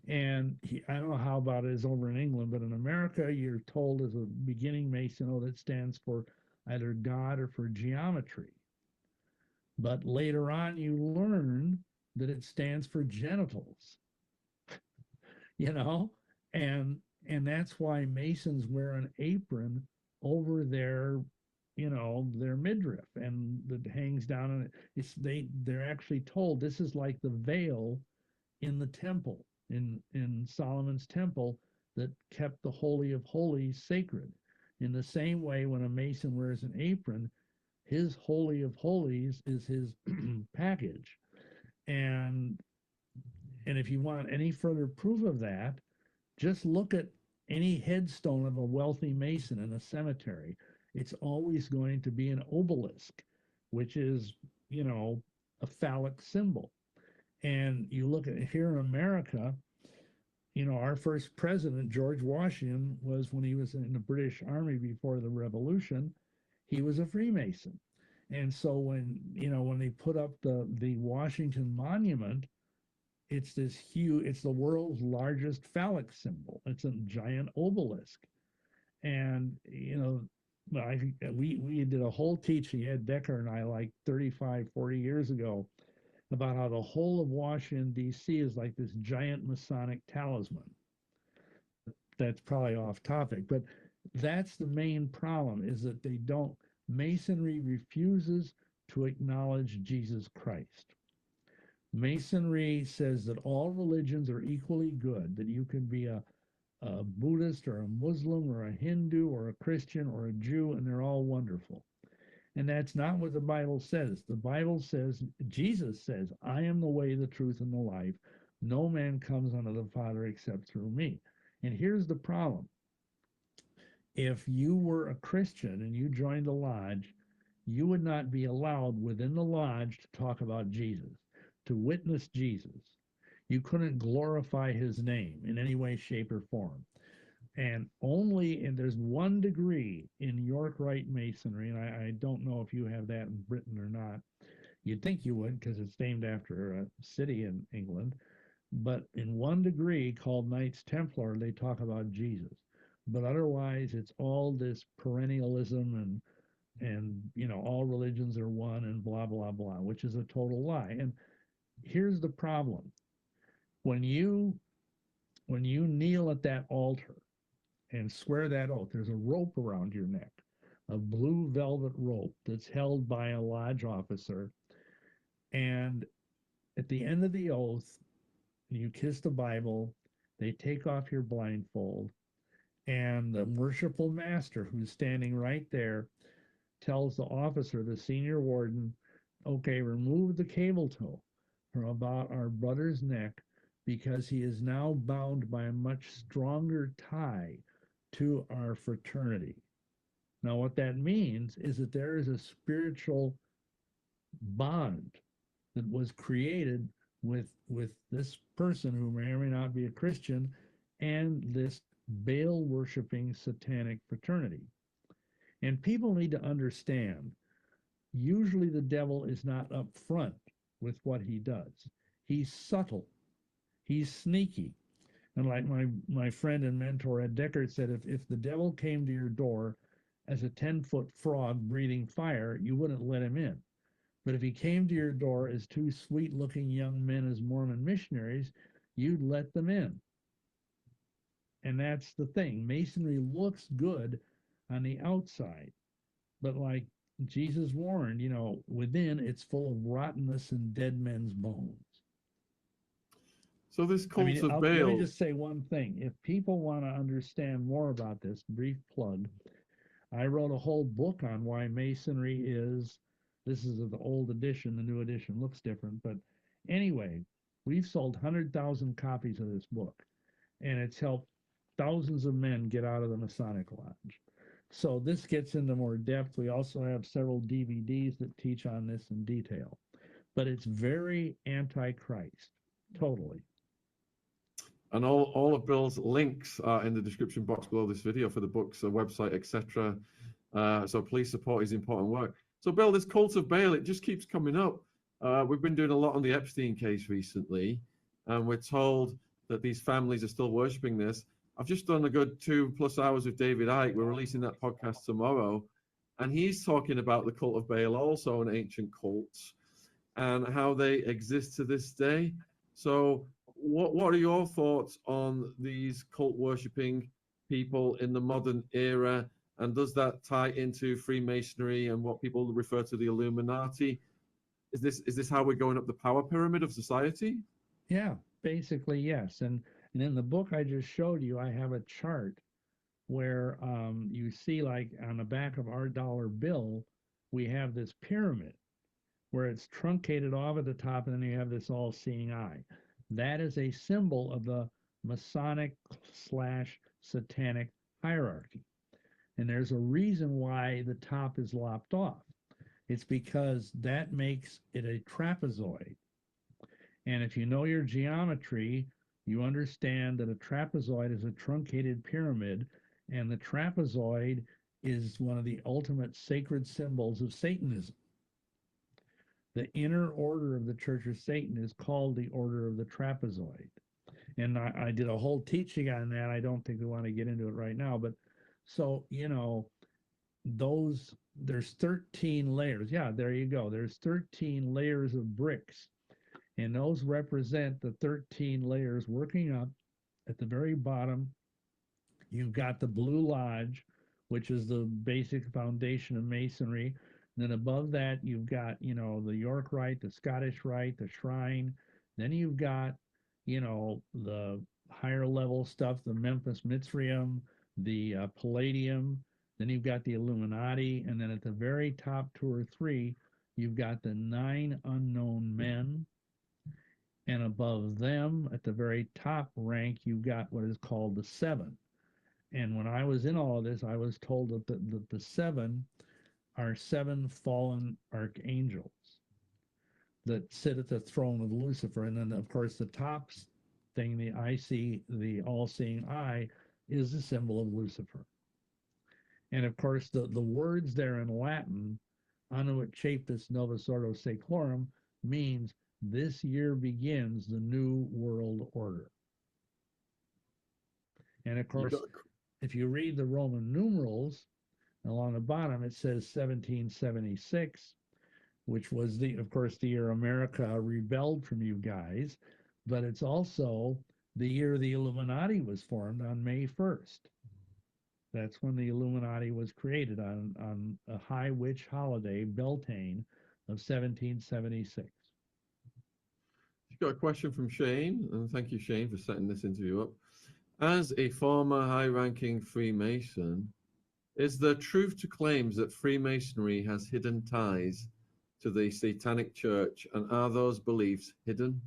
[SPEAKER 2] And I don't know how about it is over in England, but in America, you're told as a beginning Mason, that stands for either God or for geometry. But later on, you learn that it stands for genitals, and that's why Masons wear an apron over their their midriff, and that hangs down, and they're actually told this is like the veil in the temple, in Solomon's temple, that kept the Holy of Holies sacred. In the same way, when a Mason wears an apron, his Holy of Holies is his package. And if you want any further proof of that, just look at any headstone of a wealthy Mason in a cemetery. It's always going to be an obelisk, which is, a phallic symbol. And you look at here in America, our first president, George Washington, was when he was in the British Army before the Revolution, he was a Freemason. And so when they put up the Washington Monument, it's this huge, it's the world's largest phallic symbol. It's a giant obelisk. And, we did a whole teaching, Ed Decker and I, like 35, 40 years ago, about how the whole of Washington, D.C. is like this giant Masonic talisman. That's probably off topic, but that's the main problem, is that Masonry refuses to acknowledge Jesus Christ. Masonry says that all religions are equally good, that you can be a Buddhist or a Muslim or a Hindu or a Christian or a Jew, and they're all wonderful. And that's not what the Bible says. The Bible says, Jesus says, I am the way, the truth, and the life. No man comes unto the Father except through me. And here's the problem. If you were a Christian and you joined a lodge, you would not be allowed within the lodge to talk about Jesus, to witness Jesus. You couldn't glorify his name in any way, shape, or form. And there's one degree in York Rite Masonry, and I don't know if you have that in Britain or not. You'd think you would, because it's named after a city in England. But in one degree, called Knights Templar, they talk about Jesus. But otherwise, it's all this perennialism and all religions are one and blah, blah, blah, which is a total lie. And here's the problem. When you kneel at that altar and swear that oath, there's a rope around your neck, a blue velvet rope that's held by a lodge officer. And at the end of the oath, you kiss the Bible, they take off your blindfold, and the worshipful master who's standing right there tells the officer, the senior warden, okay, remove the cable tow from about our brother's neck, because he is now bound by a much stronger tie to our fraternity. Now, what that means is that there is a spiritual bond that was created with this person who may or may not be a Christian and this Baal worshiping satanic fraternity. And people need to understand, usually the devil is not upfront with what he does. He's subtle. He's sneaky. And like my friend and mentor Ed Deckard said, if the devil came to your door as a 10-foot frog breathing fire, you wouldn't let him in. But if he came to your door as two sweet-looking young men as Mormon missionaries, you'd let them in. And that's the thing. Masonry looks good on the outside, but like Jesus warned, within it's full of rottenness and dead men's bones.
[SPEAKER 1] So this
[SPEAKER 2] I
[SPEAKER 1] cult
[SPEAKER 2] mean,
[SPEAKER 1] of
[SPEAKER 2] let me
[SPEAKER 1] Baal.
[SPEAKER 2] just say one thing. If people want to understand more about this, brief plug, I wrote a whole book on why Masonry is, this is the old edition, the new edition looks different, but anyway, we've sold 100,000 copies of this book, and it's helped thousands of men get out of the Masonic Lodge. So this gets into more depth. We also have several DVDs that teach on this in detail, but it's very anti-Christ, totally.
[SPEAKER 1] And all of Bill's links are in the description box below this video for the books, the website, etc. So please support his important work. So Bill, this cult of Baal, it just keeps coming up. We've been doing a lot on the Epstein case recently, and we're told that these families are still worshiping this. I've just done a good 2+ hours with David Icke. We're releasing that podcast tomorrow, and he's talking about the cult of Baal, also an ancient cult, and how they exist to this day. So what are your thoughts on these cult worshipping people in the modern era? And does that tie into Freemasonry and what people refer to the Illuminati? Is this how we're going up the power pyramid of society?
[SPEAKER 2] Yeah, basically, yes. And in the book I just showed you, I have a chart where you see, like on the back of our dollar bill, we have this pyramid where it's truncated off at the top, and then you have this all-seeing eye. That is a symbol of the Masonic/satanic hierarchy. And there's a reason why the top is lopped off. It's because that makes it a trapezoid. And if you know your geometry, you understand that a trapezoid is a truncated pyramid, and the trapezoid is one of the ultimate sacred symbols of Satanism. The inner order of the Church of Satan is called the Order of the Trapezoid. And I did a whole teaching on that. I don't think we want to get into it right now, but so, there's 13 layers. Yeah, there you go. There's 13 layers of bricks, and those represent the 13 layers working up. At the very bottom, you've got the Blue Lodge, which is the basic foundation of Masonry. And then above that, you've got, the York Rite, the Scottish Rite, the Shrine. Then you've got, the higher level stuff, the Memphis Mitzrium, the Palladium. Then you've got the Illuminati. And then at the very top 2 or 3, you've got the 9 unknown men. And above them, at the very top rank, you've got what is called the 7. And when I was in all of this, I was told that the 7 are 7 fallen archangels that sit at the throne of Lucifer. And then, of course, the top thing, the all-seeing eye, is the symbol of Lucifer. And, of course, the words there in Latin, Annuit Chaptus Novus Ordo Seclorum, means this year begins the new world order. And, of course, if you read the Roman numerals, along the bottom, it says 1776, which was, of course, the year America rebelled from you guys, but it's also the year the Illuminati was formed on May 1st. That's when the Illuminati was created on a high witch holiday, Beltane, of 1776.
[SPEAKER 1] You've got a question from Shane, and thank you, Shane, for setting this interview up. As a former high-ranking Freemason, is there truth to claims that Freemasonry has hidden ties to the Satanic Church, and are those beliefs hidden?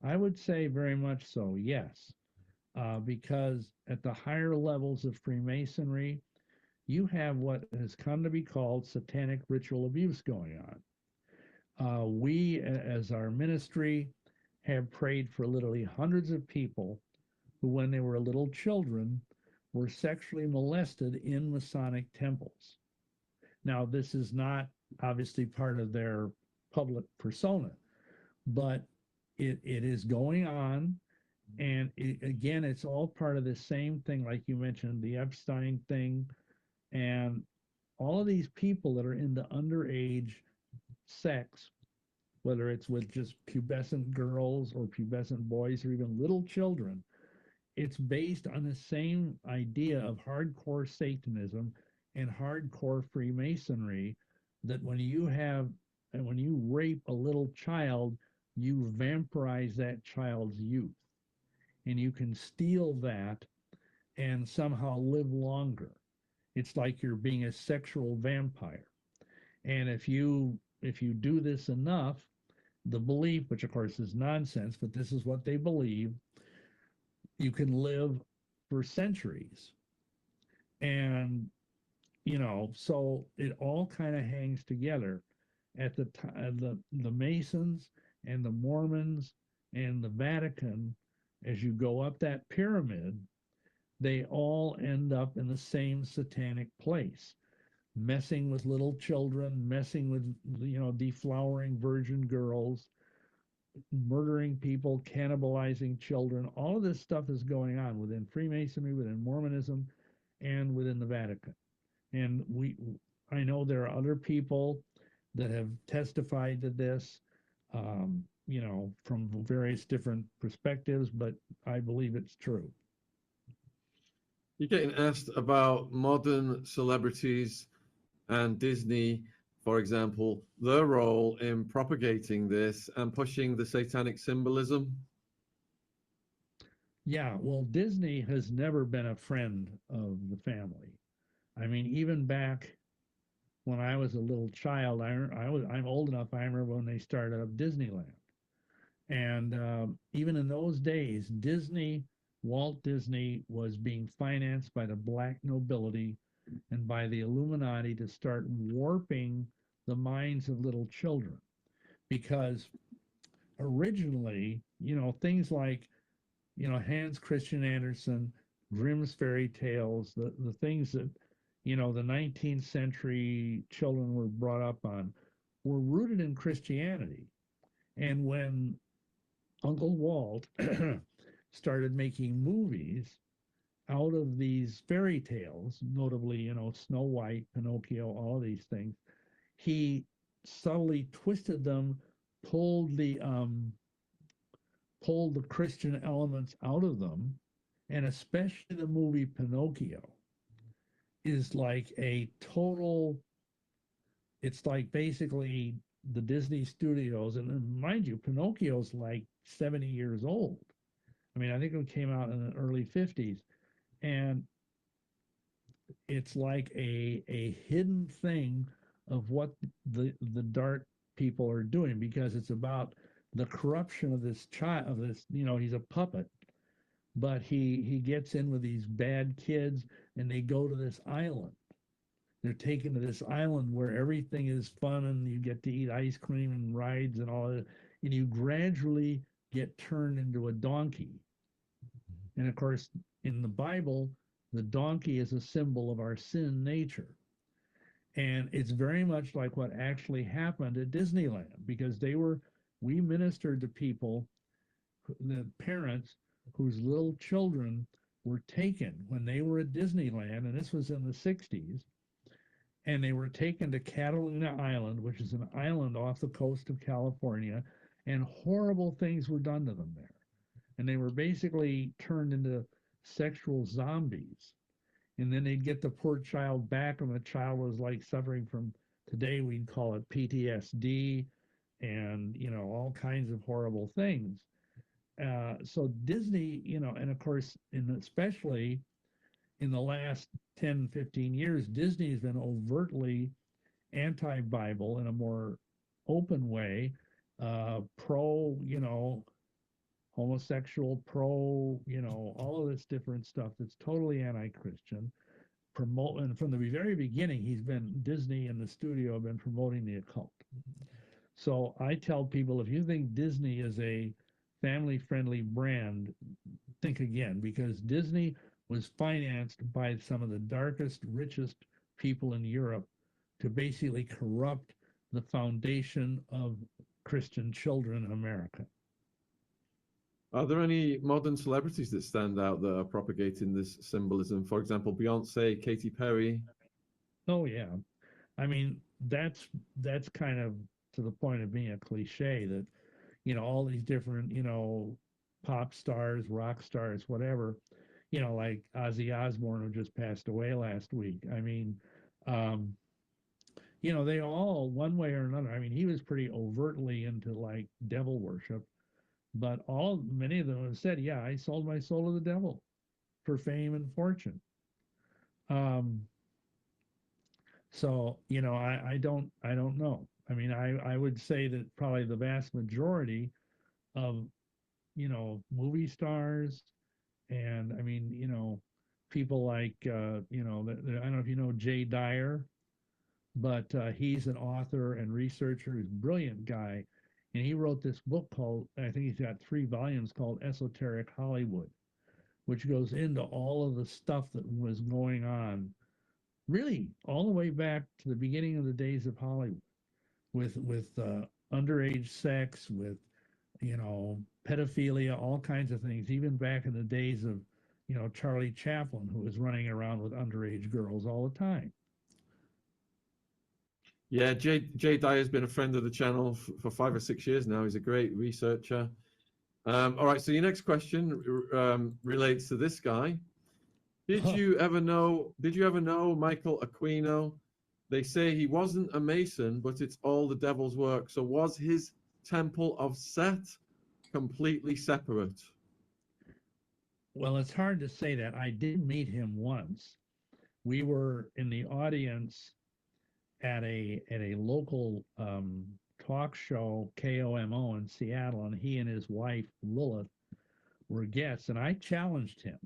[SPEAKER 2] I would say very much so, yes, because at the higher levels of Freemasonry, you have what has come to be called satanic ritual abuse going on. We, as our ministry, have prayed for literally hundreds of people who, when they were little children, were sexually molested in Masonic temples. Now, this is not obviously part of their public persona, but it is going on. And again, it's all part of the same thing, like you mentioned, the Epstein thing, and all of these people that are into underage sex, whether it's with just pubescent girls or pubescent boys or even little children, it's based on the same idea of hardcore Satanism and hardcore Freemasonry, that when you rape a little child, you vampirize that child's youth, and you can steal that and somehow live longer. It's like you're being a sexual vampire. And if you do this enough, the belief, which of course is nonsense, but this is what they believe, you can live for centuries. And so it all kind of hangs together. At the time, the Masons and the Mormons and the Vatican, as you go up that pyramid, they all end up in the same satanic place, messing with little children, messing with deflowering virgin girls, murdering people, cannibalizing children. All of this stuff is going on within Freemasonry, within Mormonism, and within the Vatican. And I know there are other people that have testified to this, from various different perspectives, but I believe it's true.
[SPEAKER 1] You're getting asked about modern celebrities and Disney, for example, their role in propagating this and pushing the satanic symbolism.
[SPEAKER 2] Yeah, well, Disney has never been a friend of the family. I mean, even back when I was a little child, I'm old enough. I remember when they started up Disneyland, and even in those days, Walt Disney was being financed by the black nobility and by the Illuminati to start warping the minds of little children. Because originally, things like, Hans Christian Andersen, Grimm's fairy tales, the things that, the 19th century children were brought up on, were rooted in Christianity. And when Uncle Walt started making movies out of these fairy tales, notably, Snow White, Pinocchio, all of these things, he subtly twisted them, pulled the Christian elements out of them, and especially the movie Pinocchio is like a total. It's like basically the Disney Studios, and mind you, Pinocchio's like 70 years old. I mean, I think it came out in the early 50s, and it's like a hidden thing of what the dark people are doing, because it's about the corruption of this child, of this, he's a puppet, but he gets in with these bad kids, and they go to this island. They're taken to this island where everything is fun, and you get to eat ice cream and rides and all that, and you gradually get turned into a donkey. And of course, in the Bible, the donkey is a symbol of our sin nature. And it's very much like what actually happened at Disneyland, because we ministered to people, the parents whose little children were taken when they were at Disneyland, and this was in the 60s, and they were taken to Catalina Island, which is an island off the coast of California, and horrible things were done to them there. And they were basically turned into sexual zombies. And then they'd get the poor child back, and the child was like suffering from, today we'd call it PTSD, and all kinds of horrible things. So Disney, and of course, especially in the last 10, 15 years, Disney has been overtly anti-Bible in a more open way, pro, homosexual, pro, all of this different stuff that's totally anti-Christian, promoting from the very beginning. Disney and the studio have been promoting the occult. So I tell people, if you think Disney is a family-friendly brand, think again, because Disney was financed by some of the darkest, richest people in Europe to basically corrupt the foundation of Christian children in America.
[SPEAKER 1] Are there any modern celebrities that stand out that are propagating this symbolism? For example, Beyonce, Katy Perry.
[SPEAKER 2] Oh yeah, I mean that's kind of to the point of being a cliche that all these different pop stars, rock stars, whatever, like Ozzy Osbourne, who just passed away last week. I mean, um, they all, one way or another. I mean, he was pretty overtly into like devil worship, but many of them have said, "Yeah, I sold my soul to the devil for fame and fortune." Um, so I don't know. I mean, I would say that probably the vast majority of movie stars, and I mean, people like I don't know if you know Jay Dyer, but he's an author and researcher. He's a brilliant guy, and he wrote this book called, I think he's got 3 volumes, called Esoteric Hollywood, which goes into all of the stuff that was going on, really all the way back to the beginning of the days of Hollywood, with underage sex, with pedophilia, all kinds of things, even back in the days of Charlie Chaplin, who was running around with underage girls all the time.
[SPEAKER 1] Yeah, Jay Dyer's been a friend of the channel for 5 or 6 years now. He's a great researcher. All right, so your next question relates to this guy. Did you ever know Michael Aquino? They say he wasn't a Mason, but it's all the devil's work. So was his Temple of Set completely separate?
[SPEAKER 2] Well, it's hard to say that. I did meet him once. We were in the audience at a local talk show, KOMO in Seattle, and he and his wife Lilith were guests, and I challenged him.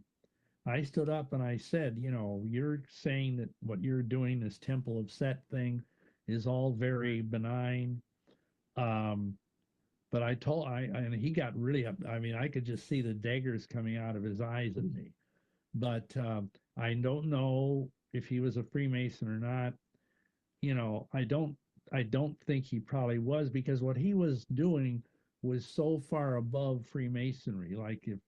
[SPEAKER 2] I stood up and I said, you're saying that what you're doing, this Temple of Set thing, is all very benign. But and he got really up. I mean, I could just see the daggers coming out of his eyes at me. But I don't know if he was a Freemason or not. I don't think he probably was, because what he was doing was so far above Freemasonry. Like, if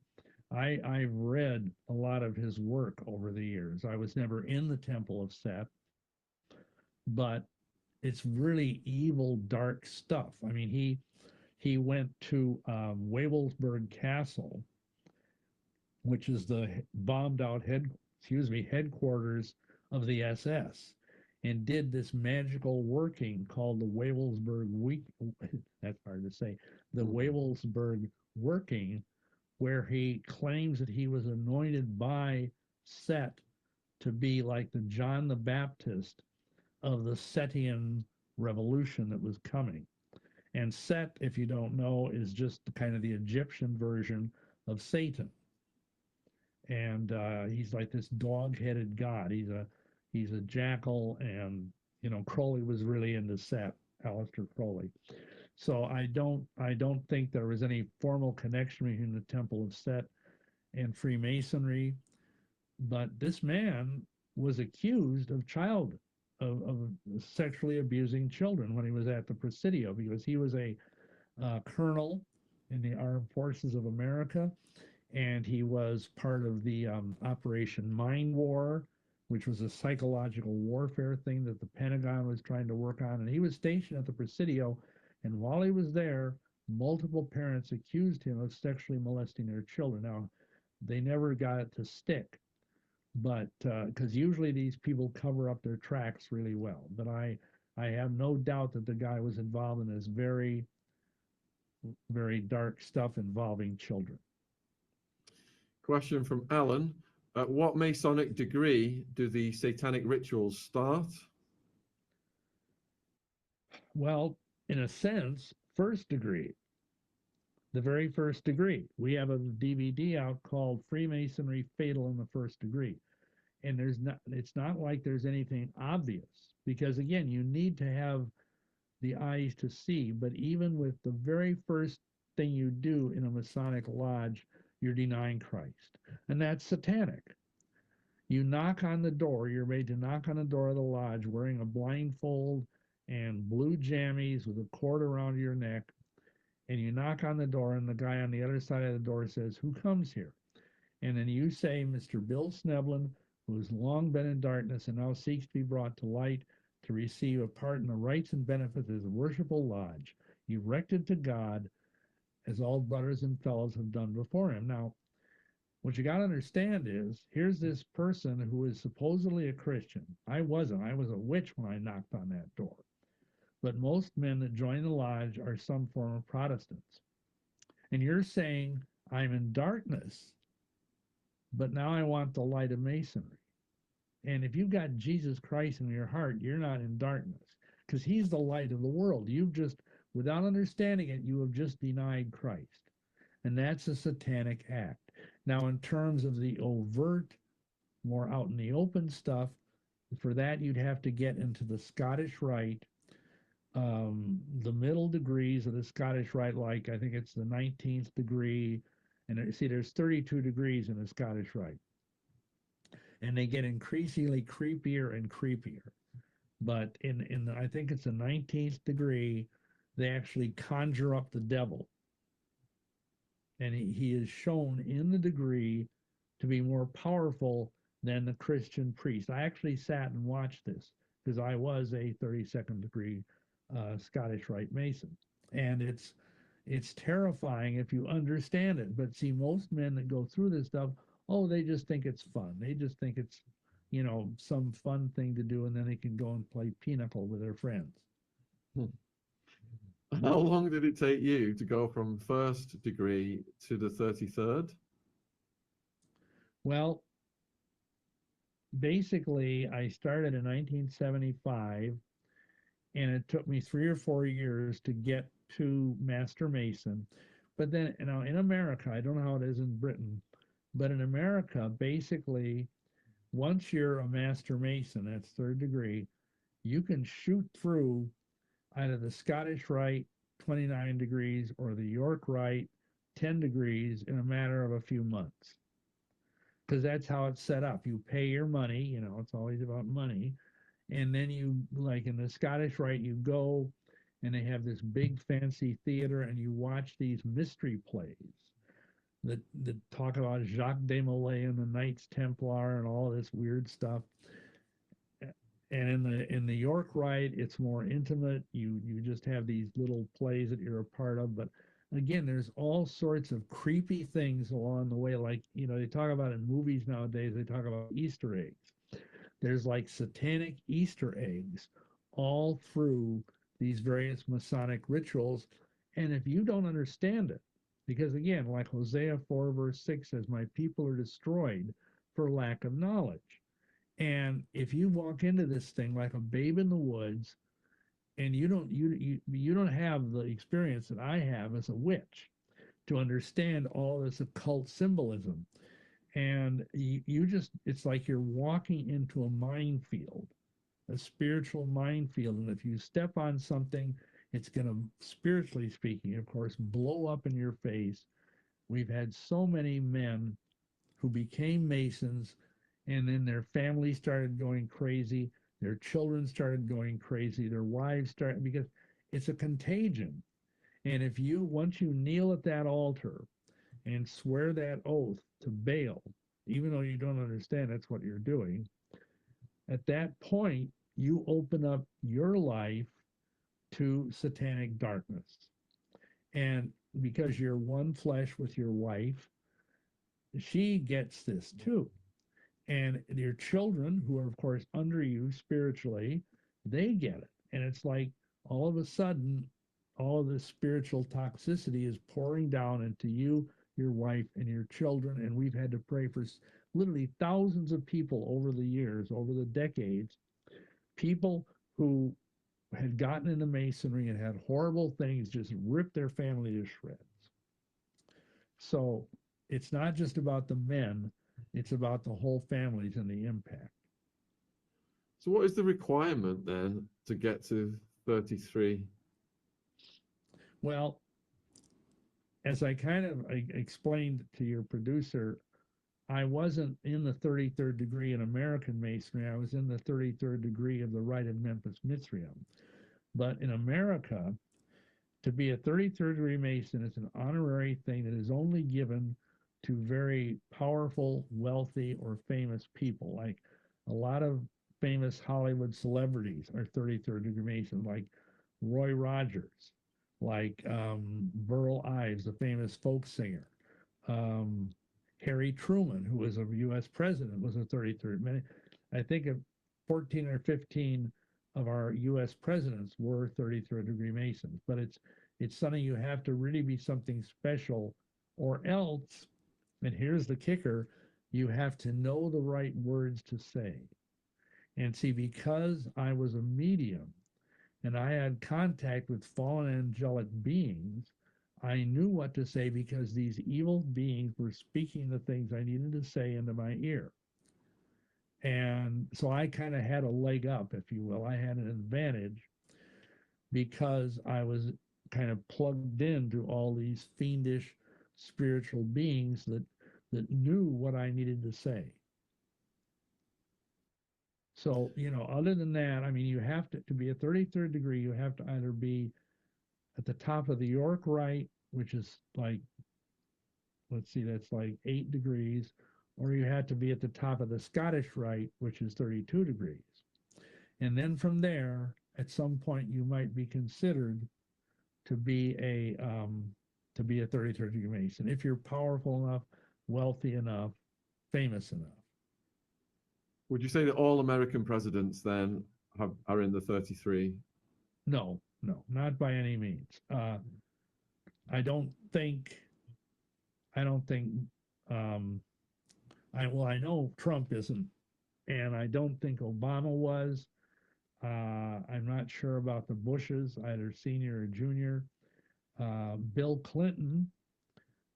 [SPEAKER 2] I've read a lot of his work over the years. I was never in the Temple of Set, but it's really evil, dark stuff. I mean, he went to Wewelsburg Castle, which is the bombed out headquarters of the SS, and did this magical working called the Wewelsburg week. That's hard to say. The Wewelsburg working, where he claims that he was anointed by Set to be like the John the Baptist of the Setian revolution that was coming. And Set, if you don't know, is just kind of the Egyptian version of Satan. And he's like this dog-headed god. He's a jackal, and Crowley was really into Set, Aleister Crowley. So I don't think there was any formal connection between the Temple of Set and Freemasonry, but this man was accused of sexually abusing children when he was at the Presidio, because he was a colonel in the Armed Forces of America, and he was part of the Operation Mind War, which was a psychological warfare thing that the Pentagon was trying to work on. And he was stationed at the Presidio, and while he was there, multiple parents accused him of sexually molesting their children. Now, they never got it to stick, but because usually these people cover up their tracks really well. But I have no doubt that the guy was involved in this very, very dark stuff involving children.
[SPEAKER 1] Question from Alan. At what Masonic degree do the satanic rituals start?
[SPEAKER 2] Well, in a sense, first degree, the very first degree. We have a DVD out called Freemasonry Fatal in the First Degree. and it's not like there's anything obvious, because again, you need to have the eyes to see. But even with the very first thing you do in a Masonic lodge, you're denying Christ, and that's satanic. You knock on the door, you're made to knock on the door of the lodge wearing a blindfold and blue jammies with a cord around your neck, and you knock on the door, and the guy on the other side of the door says, "Who comes here?" And then you say, "Mr. Bill Schnoebelen, who has long been in darkness and now seeks to be brought to light to receive a part in the rights and benefits of his worshipful lodge, erected to God, as all brothers and fellows have done before him." Now, what you got to understand is, here's this person who is supposedly a Christian. I wasn't. I was a witch when I knocked on that door. But most men that join the lodge are some form of Protestants. And you're saying, "I'm in darkness, but now I want the light of Masonry." And if you've got Jesus Christ in your heart, you're not in darkness, because he's the light of the world. You've just, without understanding it, you have just denied Christ. And that's a satanic act. Now, in terms of the overt, more out in the open stuff, for that you'd have to get into the Scottish Rite, the middle degrees of the Scottish Rite, like I think it's the 19th degree. And see, there's 32 degrees in the Scottish Rite. And they get increasingly creepier and creepier. But in I think it's the 19th degree, they actually conjure up the devil. And he is shown in the degree to be more powerful than the Christian priest. I actually sat and watched this because I was a 32nd degree Scottish Rite Mason. And it's terrifying if you understand it. But see, most men that go through this stuff, oh, they just think it's fun. They just think it's, some fun thing to do, and then they can go and play pinochle with their friends.
[SPEAKER 1] How long did it take you to go from first degree to the 33rd?
[SPEAKER 2] Well, basically, I started in 1975, and it took me 3 or 4 years to get to Master Mason. But then, in America, I don't know how it is in Britain, but in America, basically, once you're a Master Mason, that's 3rd degree, you can shoot through either the Scottish Rite, 29 degrees, or the York Rite, 10 degrees, in a matter of a few months. Because that's how it's set up. You pay your money, it's always about money. And then you, like in the Scottish Rite, you go and they have this big fancy theater, and you watch these mystery plays that talk about Jacques de Molay and the Knights Templar and all this weird stuff. And in the York Rite, it's more intimate. You just have these little plays that you're a part of. But again, there's all sorts of creepy things along the way. Like, they talk about in movies nowadays, they talk about Easter eggs. There's like satanic Easter eggs all through these various Masonic rituals. And if you don't understand it, because again, like Hosea 4 verse 6 says, "My people are destroyed for lack of knowledge." And if you walk into this thing like a babe in the woods, and you don't have the experience that I have as a witch to understand all this occult symbolism, and it's like you're walking into a minefield, a spiritual minefield. And if you step on something, it's going to, spiritually speaking, of course, blow up in your face. We've had so many men who became Masons, and then their families started going crazy, their children started going crazy, their wives started, because it's a contagion. And if once you kneel at that altar and swear that oath to Baal, even though you don't understand that's what you're doing, at that point, you open up your life to satanic darkness. And because you're one flesh with your wife, she gets this too. And your children, who are, of course, under you spiritually, they get it. And it's like all of a sudden, all of this spiritual toxicity is pouring down into you, your wife, and your children. And we've had to pray for literally thousands of people over the years, over the decades, people who had gotten into Masonry and had horrible things just rip their family to shreds. So it's not just about the men, It's about the whole families and the impact.
[SPEAKER 1] So what is the requirement then to get to 33?
[SPEAKER 2] Well, as I kind of explained to your producer, I wasn't in the 33rd degree in American Masonry. I was in the 33rd degree of the Rite of Memphis Mithraeum. But in America, to be a 33rd degree Mason is an honorary thing that is only given to very powerful, wealthy, or famous people. Like a lot of famous Hollywood celebrities are 33rd degree Masons, like Roy Rogers, like Burl Ives, the famous folk singer. Harry Truman, who was a U.S. president, was a 33rd. I think 14 or 15 of our U.S. presidents were 33rd degree Masons, but it's something you have to really be something special, or else, and here's the kicker, you have to know the right words to say. And see, because I was a medium and I had contact with fallen angelic beings, I knew what to say because these evil beings were speaking the things I needed to say into my ear. And so I kind of had a leg up, if you will. I had an advantage because I was kind of plugged into all these fiendish spiritual beings that knew what I needed to say. So, other than that, I mean, you have to be a 33rd degree, you have to either be at the top of the York Rite, which is like, let's see, that's like 8 degrees, or you had to be at the top of the Scottish Rite, which is 32 degrees. And then from there, at some point, you might be considered to be a 33rd degree Mason if you're powerful enough, wealthy enough, famous enough.
[SPEAKER 1] Would you say that all American presidents then are in the 33?
[SPEAKER 2] No, not by any means. I don't think. I know Trump isn't, and I don't think Obama was. I'm not sure about the Bushes, either senior or junior. Bill Clinton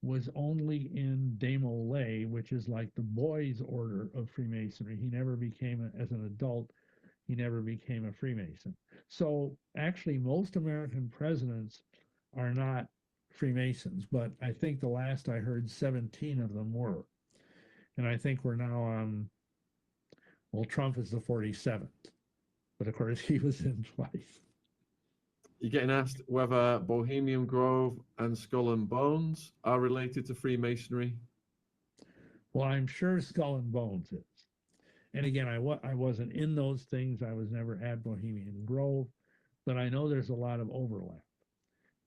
[SPEAKER 2] was only in Demo Lay, which is like the boys' order of Freemasonry. He never became, as an adult, he never became a Freemason. So actually, most American presidents are not Freemasons, but I think the last I heard, 17 of them were. And I think we're now on, well, Trump is the 47th, but of course he was in twice.
[SPEAKER 1] You're getting asked whether Bohemian Grove and Skull and Bones are related to Freemasonry.
[SPEAKER 2] Well, I'm sure Skull and Bones is. And again, I wasn't in those things. I was never at Bohemian Grove, but I know there's a lot of overlap.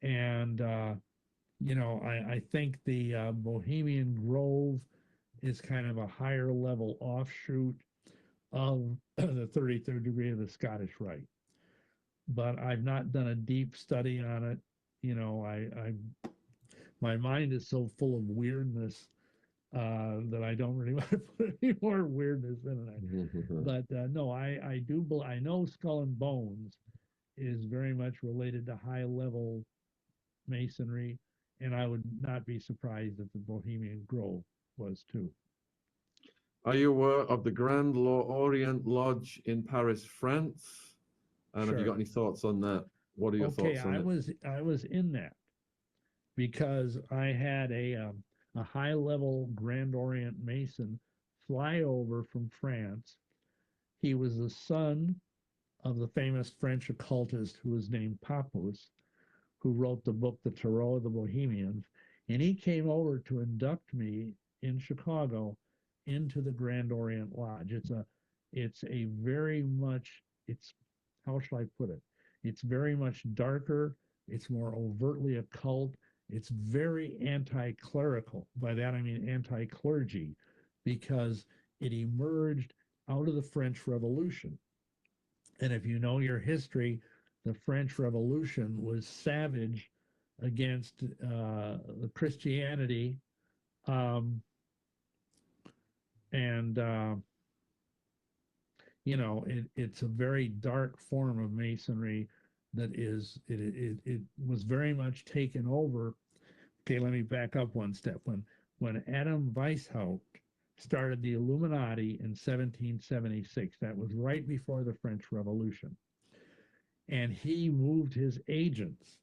[SPEAKER 2] And, I think the Bohemian Grove is kind of a higher level offshoot of the 33rd degree of the Scottish Rite. But I've not done a deep study on it. My mind is so full of weirdness that I don't really want to put any more weirdness in it. But no, I know Skull and Bones is very much related to high level Masonry, and I would not be surprised if the Bohemian Grove was too.
[SPEAKER 1] Are you aware of the Grand Orient Lodge in Paris, France? And
[SPEAKER 2] Sure.
[SPEAKER 1] have you got any thoughts on that? What are your thoughts on it?
[SPEAKER 2] I was in that because I had a high level Grand Orient Mason fly over from France. He was the son of the famous French occultist who was named Papus, who wrote the book The Tarot of the Bohemians, and he came over to induct me in Chicago into the Grand Orient Lodge. It's how shall I put it? It's very much darker. It's more overtly occult. It's very anti-clerical. By that I mean anti-clergy, because it emerged out of the French Revolution. And if you know your history, the French Revolution was savage against the Christianity, it's a very dark form of Masonry that it was very much taken over. Okay, let me back up one step. When Adam Weishaupt started the Illuminati in 1776. That was right before the French Revolution. And he moved his agents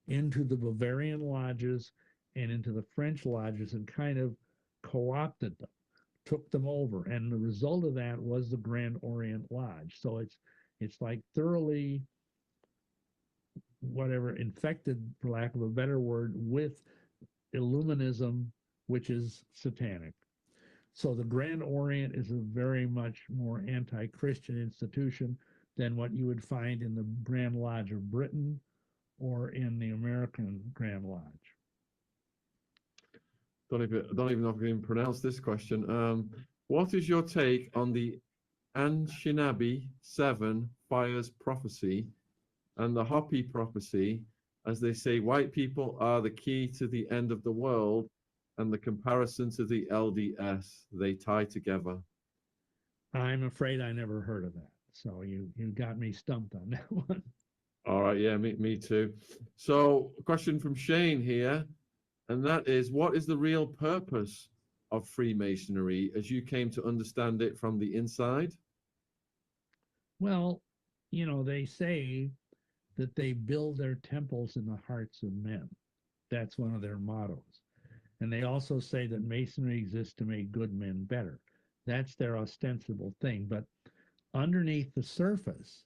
[SPEAKER 2] into the Bavarian lodges and into the French lodges and kind of co-opted them, took them over. And the result of that was the Grand Orient Lodge. So it's like thoroughly whatever infected, for lack of a better word, with Illuminism, which is satanic. So the Grand Orient is a very much more anti-Christian institution than what you would find in the Grand Lodge of Britain or in the American Grand Lodge.
[SPEAKER 1] Don't even know if I can pronounce this question. What is your take on the Anishinaabe 7 fires prophecy and the Hopi prophecy, as they say white people are the key to the end of the world, and the comparison to the LDS, they tie together?
[SPEAKER 2] I'm afraid I never heard of that. So you got me stumped on that one.
[SPEAKER 1] All right, yeah, me too. So a question from Shane here, and that is, what is the real purpose of Freemasonry as you came to understand it from the inside?
[SPEAKER 2] Well, they say that they build their temples in the hearts of men. That's one of their mottos. And they also say that Masonry exists to make good men better. That's their ostensible thing. But underneath the surface,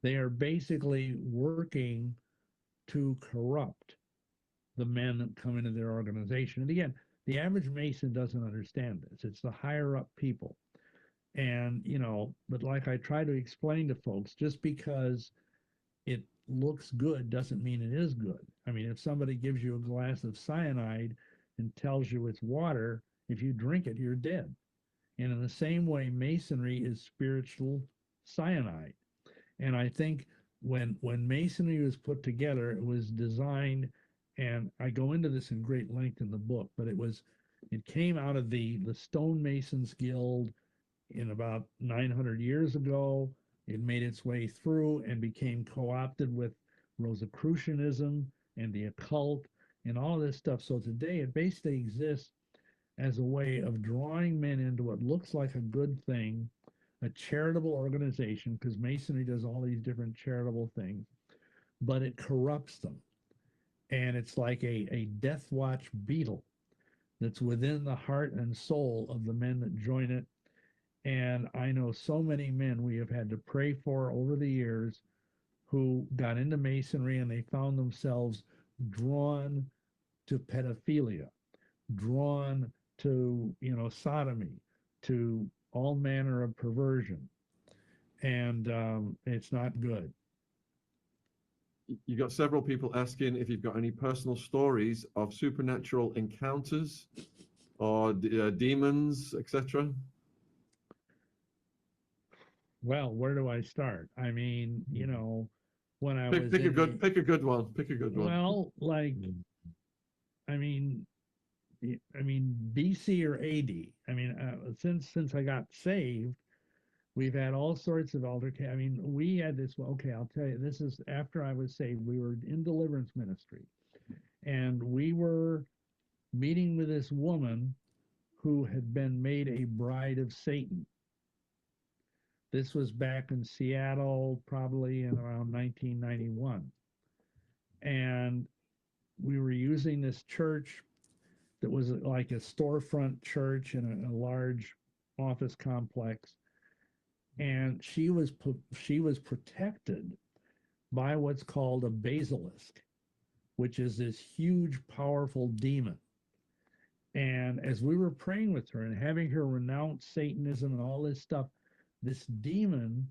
[SPEAKER 2] they are basically working to corrupt the men that come into their organization. And again, the average Mason doesn't understand this. It's the higher up people. And, but like I try to explain to folks, just because it looks good doesn't mean it is good. I mean, if somebody gives you a glass of cyanide and tells you it's water, if you drink it, you're dead. And in the same way, Masonry is spiritual cyanide. And I think when Masonry was put together, it was designed, and I go into this in great length in the book, but it came out of the Stonemasons Guild in about 900 years ago. It made its way through and became co-opted with Rosicrucianism and the occult and all this stuff. So today it basically exists as a way of drawing men into what looks like a good thing, a charitable organization, because Masonry does all these different charitable things, but it corrupts them. And it's like a death watch beetle that's within the heart and soul of the men that join it. And I know so many men we have had to pray for over the years who got into Masonry and they found themselves drawn to pedophilia, drawn to, sodomy, to all manner of perversion. And it's not good.
[SPEAKER 1] You got several people asking if you've got any personal stories of supernatural encounters or demons, etc.
[SPEAKER 2] Well, where do I start? I mean, when I was
[SPEAKER 1] pick a good one. Pick a good one.
[SPEAKER 2] Well, like, I mean, BC or AD. I mean, since I got saved, we've had all sorts of altercation. I mean, we had this. Okay, I'll tell you. This is after I was saved. We were in deliverance ministry, and we were meeting with this woman who had been made a bride of Satan. This was back in Seattle, probably in around 1991. And we were using this church that was like a storefront church in a large office complex. And she was protected by what's called a basilisk, which is this huge, powerful demon. And as we were praying with her and having her renounce Satanism and all this stuff, this demon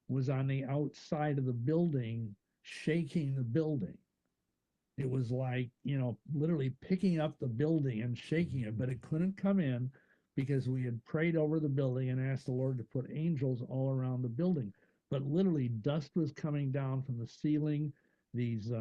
[SPEAKER 2] was on the outside of the building, shaking the building. It was like, literally picking up the building and shaking it, but it couldn't come in because we had prayed over the building and asked the Lord to put angels all around the building. But literally dust was coming down from the ceiling. These,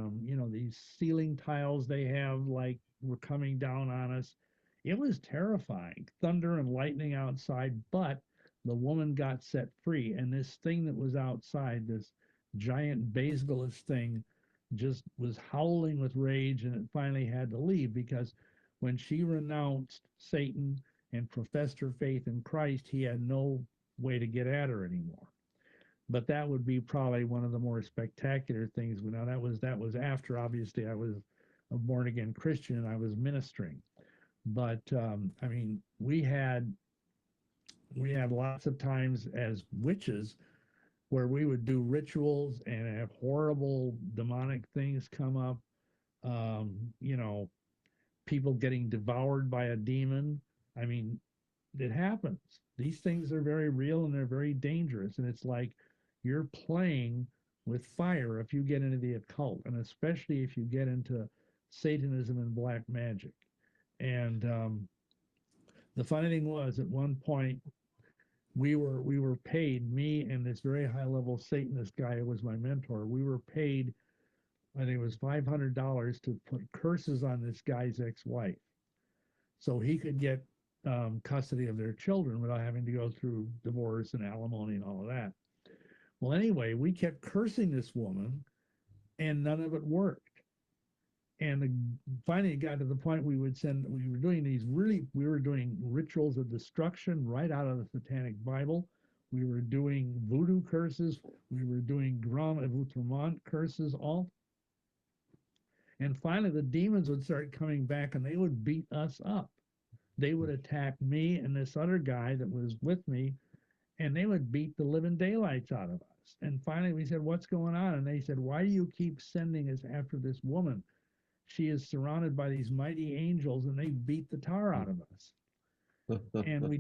[SPEAKER 2] these ceiling tiles they have like were coming down on us. It was terrifying, thunder and lightning outside, but the woman got set free. And this thing that was outside, this giant basilisk thing, just was howling with rage, and it finally had to leave because when she renounced Satan and professed her faith in Christ, he had no way to get at her anymore. But that would be probably one of the more spectacular things. Now that was after, obviously, I was a born again Christian and I was ministering. But I mean, we had lots of times as witches where we would do rituals and have horrible demonic things come up. You know, people getting devoured by a demon. I mean, it happens. These things are very real and they're very dangerous. And it's like you're playing with fire if you get into the occult, and especially if you get into Satanism and black magic. And the funny thing was, at one point, we were paid, me and this very high level Satanist guy who was my mentor, we were paid, I think it was $500 to put curses on this guy's ex-wife so he could get custody of their children without having to go through divorce and alimony and all of that. Well, anyway, we kept cursing this woman and none of it worked. And finally it got to the point we were doing rituals of destruction right out of the Satanic Bible. We were doing voodoo curses. We were doing Grand Avoutrement curses, all. And finally the demons would start coming back and they would beat us up. They would attack me and this other guy that was with me, and they would beat the living daylights out of us. And finally we said, what's going on? And they said, why do you keep sending us after this woman? She is surrounded by these mighty angels and they beat the tar out of us. And we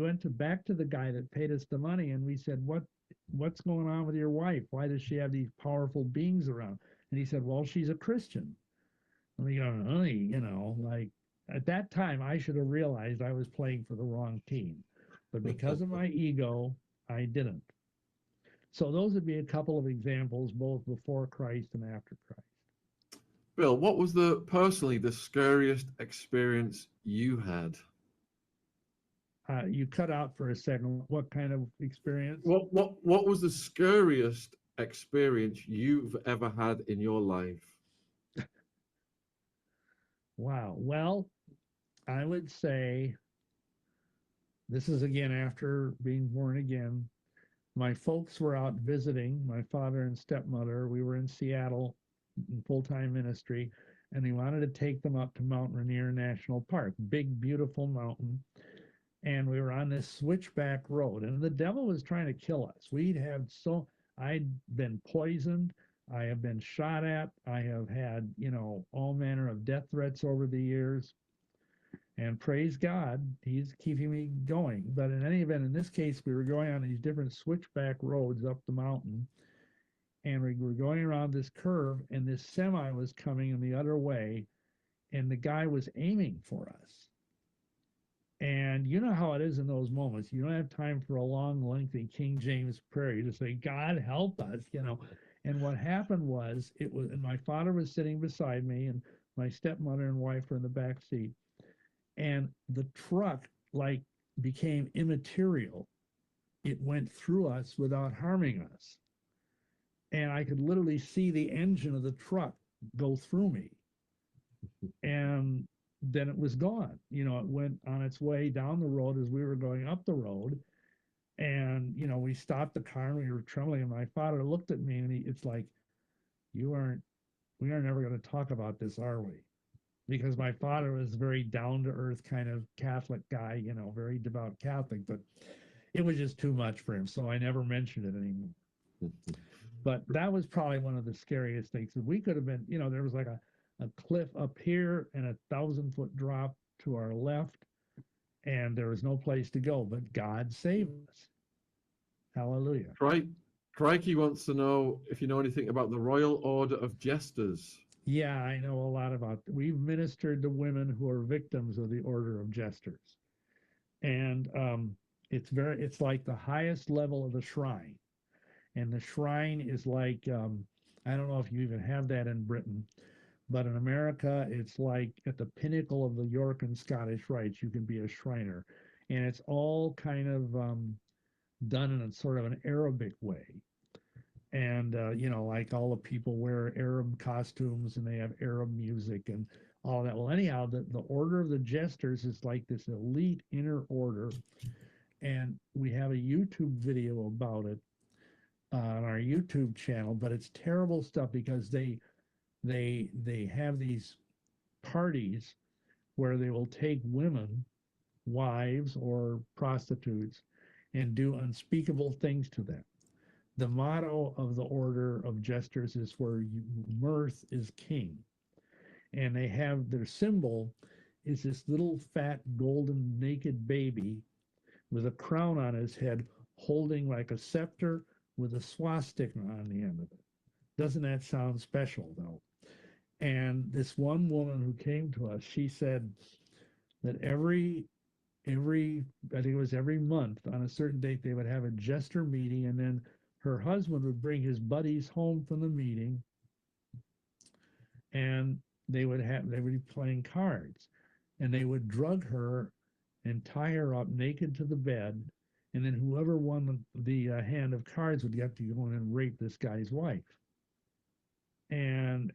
[SPEAKER 2] went back to the guy that paid us the money and we said, what's going on with your wife? Why does she have these powerful beings around? And he said, well, she's a Christian. And we go, you know, like at that time I should have realized I was playing for the wrong team. But because of my ego, I didn't. So those would be a couple of examples, both before Christ and after Christ.
[SPEAKER 1] Bill, what was personally the scariest experience you had?
[SPEAKER 2] You cut out for a second. What kind of experience?
[SPEAKER 1] What was the scariest experience you've ever had in your life?
[SPEAKER 2] Wow. Well, I would say this is again after being born again. My folks were out visiting, my father and stepmother. We were in Seattle in full-time ministry, and we wanted to take them up to Mount Rainier National Park, big, beautiful mountain. And we were on this switchback road, and the devil was trying to kill us. I'd been poisoned. I have been shot at. I have had, you know, all manner of death threats over the years. And praise God, he's keeping me going. But in any event, in this case, we were going on these different switchback roads up the mountain. And we were going around this curve, and this semi was coming in the other way, and the guy was aiming for us. And you know how it is in those moments. You don't have time for a long, lengthy King James prayer. You just say, God, help us, you know. And what happened was, and my father was sitting beside me, and my stepmother and wife were in the back seat. And the truck, like, became immaterial. It went through us without harming us. And I could literally see the engine of the truck go through me. And then it was gone. You know, it went on its way down the road as we were going up the road. And, you know, we stopped the car and we were trembling. And my father looked at me and it's like, we are never going to talk about this, are we? Because my father was a very down to earth kind of Catholic guy, you know, very devout Catholic, but it was just too much for him. So I never mentioned it anymore. But that was probably one of the scariest things. We could have been, you know, there was like a cliff up here and a 1,000-foot drop to our left, and there was no place to go, but God saved us. Hallelujah.
[SPEAKER 1] Crikey wants to know if you know anything about the Royal Order of Jesters.
[SPEAKER 2] Yeah, I know a lot about it. We've ministered to women who are victims of the Order of Jesters. And it's like the highest level of the shrine. And the shrine is like, I don't know if you even have that in Britain, but in America, it's like at the pinnacle of the York and Scottish rites, you can be a Shriner. And it's all kind of done in a sort of an Arabic way. And, you know, like all the people wear Arab costumes and they have Arab music and all that. Well, anyhow, the order of the jesters is like this elite inner order, and we have a YouTube video about it on our YouTube channel. But it's terrible stuff because they have these parties where they will take women, wives or prostitutes, and do unspeakable things to them. The motto of the order of jesters is where mirth is king. And they have their symbol is this little fat golden naked baby with a crown on his head holding like a scepter with a swastika on the end of it. Doesn't that sound special though? And this one woman who came to us, she said that every I think it was every month on a certain date they would have a jester meeting, and then her husband would bring his buddies home from the meeting, and they would be playing cards, and they would drug her and tie her up naked to the bed, and then whoever won the hand of cards would get to go in and rape this guy's wife. And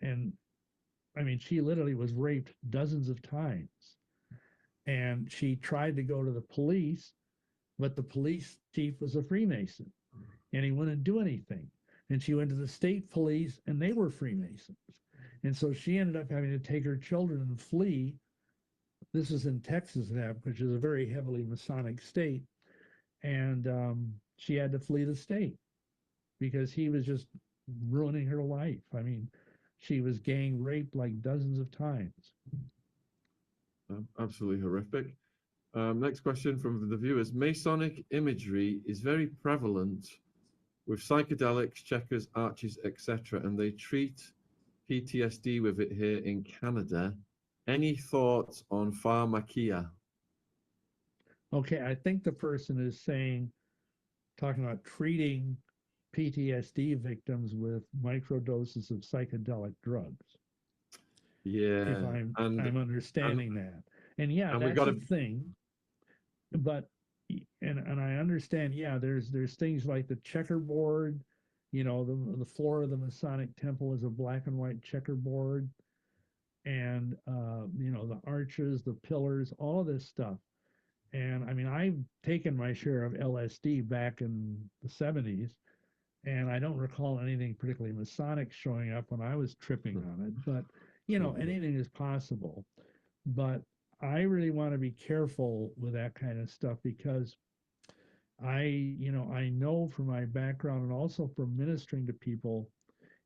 [SPEAKER 2] I mean, she literally was raped dozens of times. And she tried to go to the police, but the police chief was a Freemason, and he wouldn't do anything. And she went to the state police, and they were Freemasons. And so she ended up having to take her children and flee. This was in Texas, which is a very heavily Masonic state. And she had to flee the state because he was just ruining her life. I mean, she was gang raped like dozens of times.
[SPEAKER 1] Absolutely horrific. Next question from the viewers. Masonic imagery is very prevalent with psychedelics, checkers, arches, etc., and they treat PTSD with it here in Canada. Any thoughts on pharmakia?
[SPEAKER 2] Okay, I think the person is talking about treating PTSD victims with microdoses of psychedelic drugs.
[SPEAKER 1] Yeah,
[SPEAKER 2] if I'm understanding that. And yeah, that's a thing. But and I understand, yeah, there's things like the checkerboard, the floor of the Masonic temple is a black and white checkerboard, and the arches, the pillars, all of this stuff. And I mean, I've taken my share of LSD back in the 70s, and I don't recall anything particularly Masonic showing up when I was tripping on it, but anything is possible. But I really want to be careful with that kind of stuff because I know from my background and also from ministering to people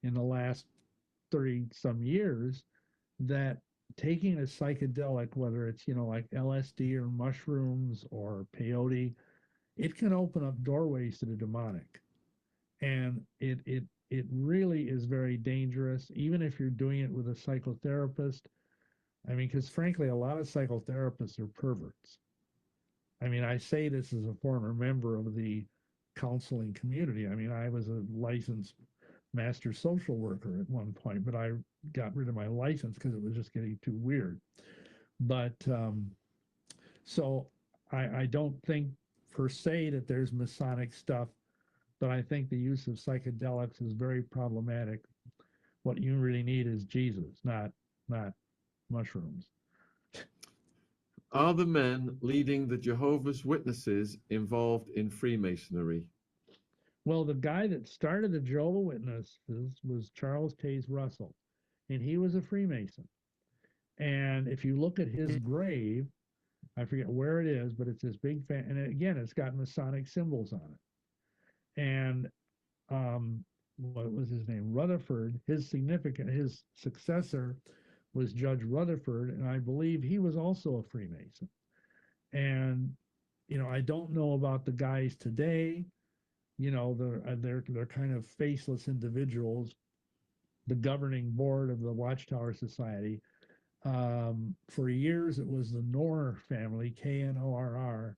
[SPEAKER 2] in the last 30 some years that taking a psychedelic, whether it's, like LSD or mushrooms or peyote, it can open up doorways to the demonic. And it really is very dangerous, even if you're doing it with a psychotherapist. I mean, because frankly, a lot of psychotherapists are perverts. I mean, I say this as a former member of the counseling community. I mean, I was a licensed master social worker at one point, but I got rid of my license because it was just getting too weird. But so I don't think per se that there's Masonic stuff, but I think the use of psychedelics is very problematic. What you really need is Jesus, not mushrooms.
[SPEAKER 1] Are the men leading the Jehovah's Witnesses involved in Freemasonry?
[SPEAKER 2] Well, the guy that started the Jehovah's Witnesses was Charles Taze Russell, and he was a Freemason. And if you look at his grave, I forget where it is, but it's this big fan, and again, it's got Masonic symbols on it. And what was his name? Rutherford. His successor was Judge Rutherford, and I believe he was also a Freemason. And I don't know about the guys today. They're kind of faceless individuals. The governing board of the Watchtower Society. For years, it was the Knorr family, Knorr.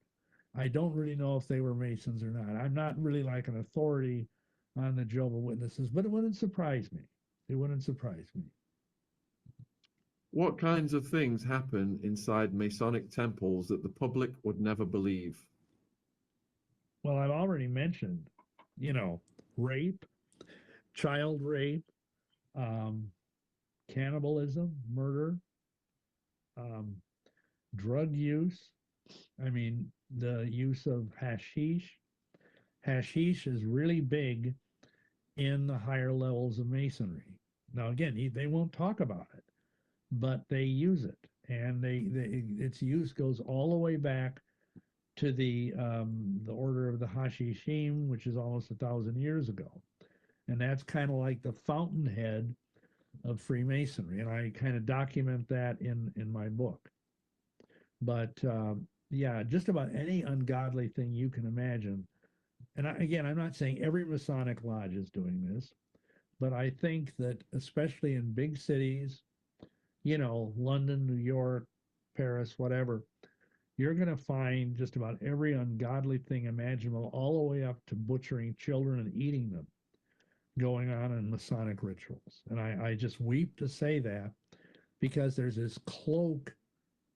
[SPEAKER 2] I don't really know if they were Masons or not. I'm not really like an authority on the Jehovah's Witnesses, but it wouldn't surprise me. It wouldn't surprise me.
[SPEAKER 1] What kinds of things happen inside Masonic temples that the public would never believe?
[SPEAKER 2] Well, I've already mentioned, rape, child rape, cannibalism, murder. drug use. I mean, the use of hashish. Hashish is really big in the higher levels of masonry. Now, again, they won't talk about it, but they use it, and its use goes all the way back to the order of the Hashishim, which is almost 1,000 years ago, and that's kind of like the fountainhead of Freemasonry, and I kind of document that in my book. But yeah, just about any ungodly thing you can imagine. And again, I'm not saying every Masonic lodge is doing this, but I think that especially in big cities, London, New York, Paris, whatever, you're going to find just about every ungodly thing imaginable, all the way up to butchering children and eating them, going on in Masonic rituals. And I just weep to say that, because there's this cloak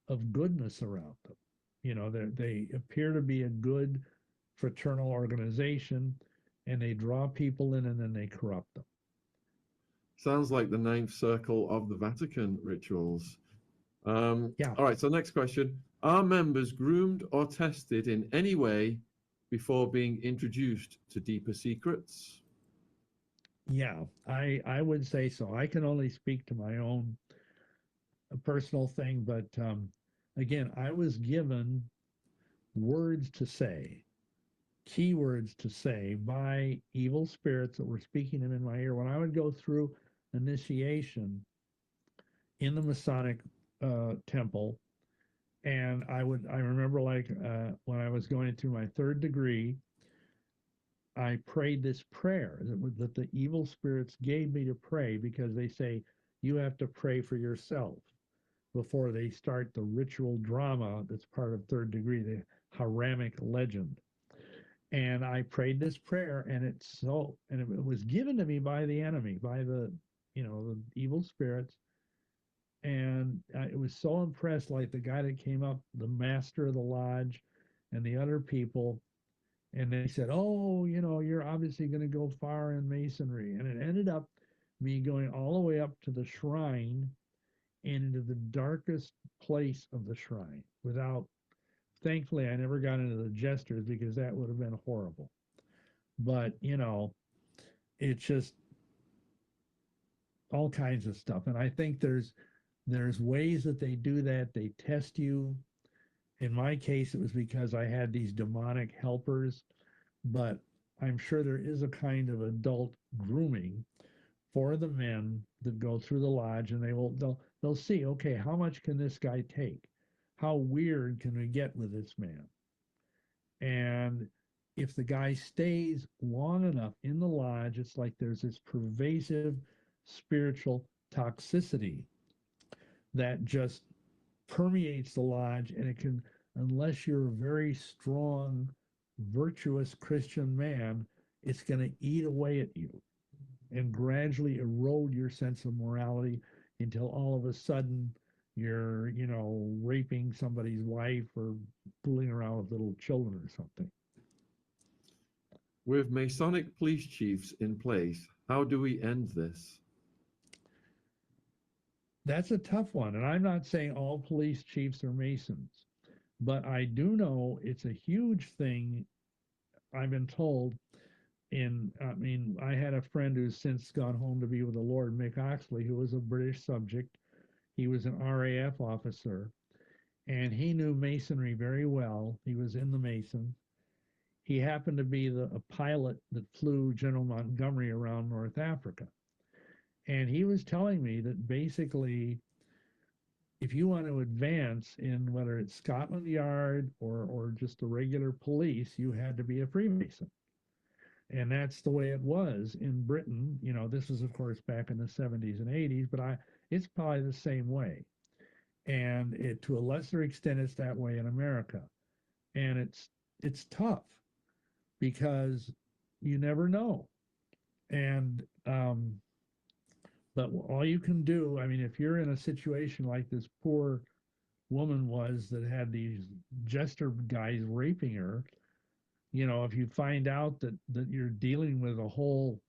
[SPEAKER 2] of goodness around them. They appear to be a good fraternal organization, and they draw people in and then they corrupt them.
[SPEAKER 1] Sounds like the ninth circle of the Vatican rituals.
[SPEAKER 2] Yeah.
[SPEAKER 1] All right, so next question. Are members groomed or tested in any way before being introduced to deeper secrets?
[SPEAKER 2] Yeah, I would say so. I can only speak to my own personal thing, but again, I was given words to say, keywords to say by evil spirits that were speaking them in my ear when I would go through initiation in the Masonic temple. And I remember, like, when I was going through my 3rd degree, I prayed this prayer that the evil spirits gave me to pray, because they say you have to pray for yourself before they start the ritual drama that's part of 3rd degree, the Aaronic legend. And I prayed this prayer, and it was given to me by the enemy, by the evil spirits. And it was so impressed, like the guy that came up, the master of the lodge, and the other people, and they said, "Oh, you're obviously going to go far in masonry." And it ended up me going all the way up to the shrine and into the darkest place of the shrine. Thankfully, I never got into the jesters, because that would have been horrible. But it's just all kinds of stuff. And I think there's ways that they do that. They test you. In my case, it was because I had these demonic helpers, but I'm sure there is a kind of adult grooming for the men that go through the lodge, and they'll see, okay, how much can this guy take? How weird can we get with this man? And if the guy stays long enough in the lodge, it's like there's this pervasive spiritual toxicity that just permeates the lodge, and it can, unless you're a very strong, virtuous Christian man, it's going to eat away at you and gradually erode your sense of morality until all of a sudden you're, raping somebody's wife or fooling around with little children or something.
[SPEAKER 1] With Masonic police chiefs in place, how do we end this?
[SPEAKER 2] That's a tough one. And I'm not saying all police chiefs are Masons, but I do know it's a huge thing. I've been told I had a friend who's since gone home to be with the Lord, Mick Oxley, who was a British subject. He was an RAF officer, and he knew Masonry very well. He was in the Masons. He happened to be a pilot that flew General Montgomery around North Africa. And he was telling me that basically, if you want to advance in whether it's Scotland Yard or just the regular police, you had to be a Freemason. And that's the way it was in Britain. This was, of course, back in the 70s and 80s, but it's probably the same way. And to a lesser extent, it's that way in America. And it's tough, because you never know. And but all you can do, if you're in a situation like this poor woman was that had these jester guys raping her, if you find out that you're dealing with a whole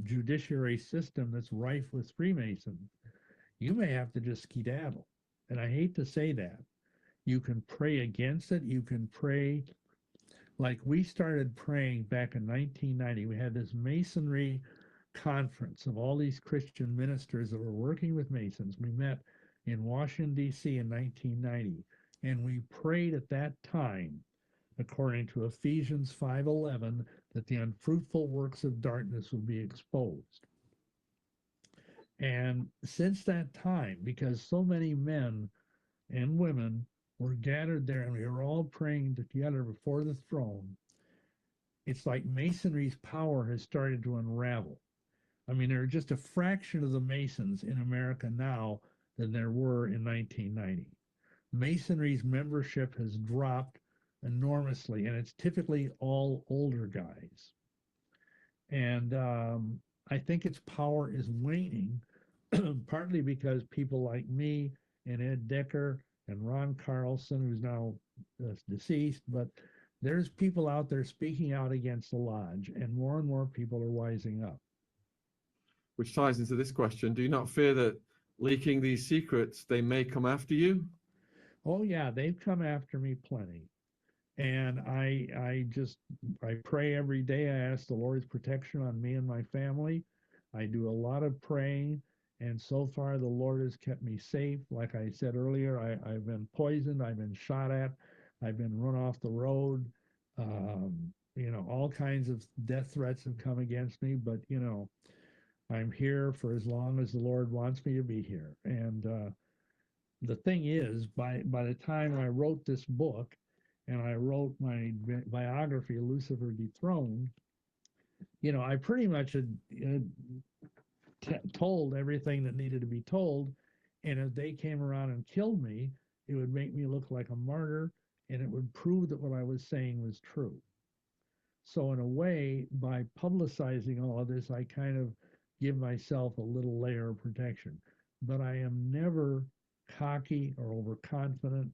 [SPEAKER 2] judiciary system that's rife with Freemasons, you may have to just skedaddle. And I hate to say that. You can pray against it. You can pray like we started praying back in 1990. We had this Masonry conference of all these Christian ministers that were working with Masons. We met in Washington, D.C. in 1990, and we prayed at that time, according to Ephesians 5:11, that the unfruitful works of darkness would be exposed. And since that time, because so many men and women were gathered there and we were all praying together before the throne, it's like Masonry's power has started to unravel. I mean, there are just a fraction of the Masons in America now than there were in 1990. Masonry's membership has dropped enormously, and it's typically all older guys. And I think its power is waning, partly because people like me and Ed Decker and Ron Carlson, who's now deceased, but there's people out there speaking out against the lodge, and more people are wising up.
[SPEAKER 1] Which ties into this question. Do you not fear that leaking these secrets, they may come after you?
[SPEAKER 2] Oh yeah, they've come after me plenty. And I pray every day. I ask the Lord's protection on me and my family. I do a lot of praying, and so far the Lord has kept me safe. Like I said earlier, I've been poisoned, I've been shot at, I've been run off the road. All kinds of death threats have come against me, but I'm here for as long as the Lord wants me to be here. And the thing is, by the time I wrote this book, and I wrote my biography, Lucifer Dethroned, I pretty much had told everything that needed to be told. And if they came around and killed me, it would make me look like a martyr, and it would prove that what I was saying was true. So in a way, by publicizing all of this, I kind of give myself a little layer of protection. But I am never cocky or overconfident.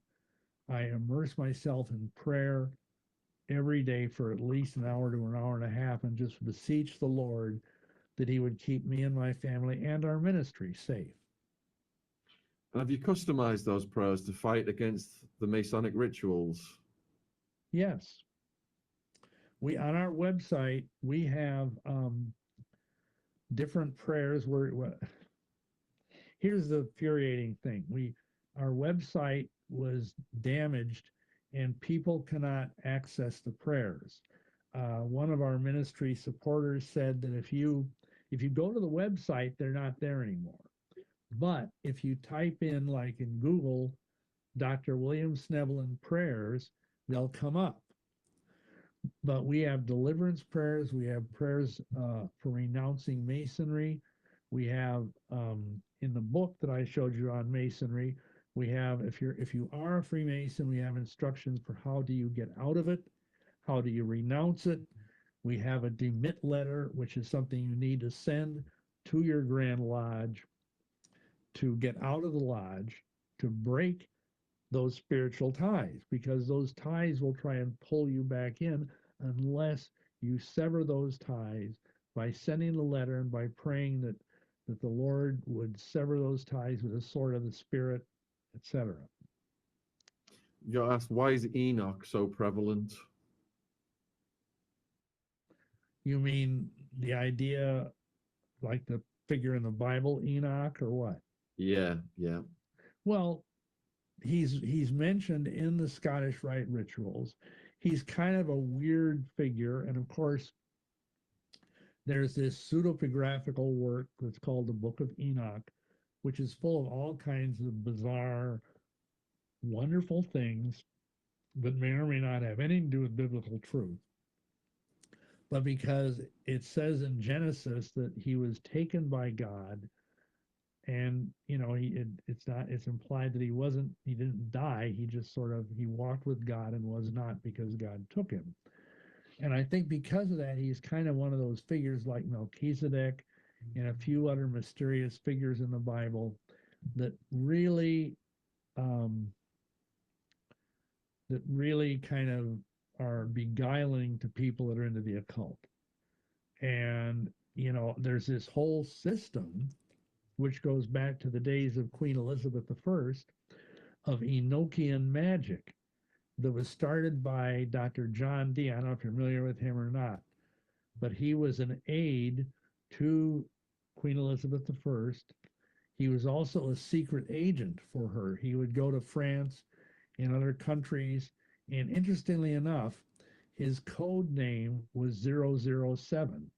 [SPEAKER 2] I immerse myself in prayer every day for at least an hour to an hour and a half and just beseech the Lord that he would keep me and my family and our ministry safe.
[SPEAKER 1] Have you customized those prayers to fight against the Masonic rituals?
[SPEAKER 2] Yes. On our website, we have different prayers here's the infuriating thing. Our website was damaged and people cannot access the prayers. One of our ministry supporters said that if you go to the website, they're not there anymore. But if you type in, like in Google, Dr. William Schnoebelen prayers, they'll come up. But we have deliverance prayers. We have prayers for renouncing Masonry. We have in the book that I showed you on Masonry, we have, if you are a Freemason, we have instructions for how do you get out of it, how do you renounce it. We have a demit letter, which is something you need to send to your Grand Lodge to get out of the lodge, to break those spiritual ties, because those ties will try and pull you back in unless you sever those ties by sending the letter and by praying that the Lord would sever those ties with the sword of the Spirit, etc.
[SPEAKER 1] You asked, why is Enoch so prevalent?
[SPEAKER 2] You mean the idea, like the figure in the Bible, Enoch, or what?
[SPEAKER 1] Yeah.
[SPEAKER 2] Well, he's mentioned in the Scottish Rite rituals. He's kind of a weird figure, and of course, there's this pseudepigraphical work that's called the Book of Enoch, which is full of all kinds of bizarre, wonderful things that may or may not have anything to do with biblical truth. But because it says in Genesis that he was taken by God, and it's implied that he didn't die, he walked with God and was not, because God took him. And I think because of that, he's kind of one of those figures like Melchizedek and a few other mysterious figures in the Bible that really kind of are beguiling to people that are into the occult. And there's this whole system which goes back to the days of Queen Elizabeth I, of Enochian magic that was started by Dr. John Dee. I don't know if you're familiar with him or not, but he was an aide to Queen Elizabeth I. He was also a secret agent for her. He would go to France and other countries, and interestingly enough, his code name was 007.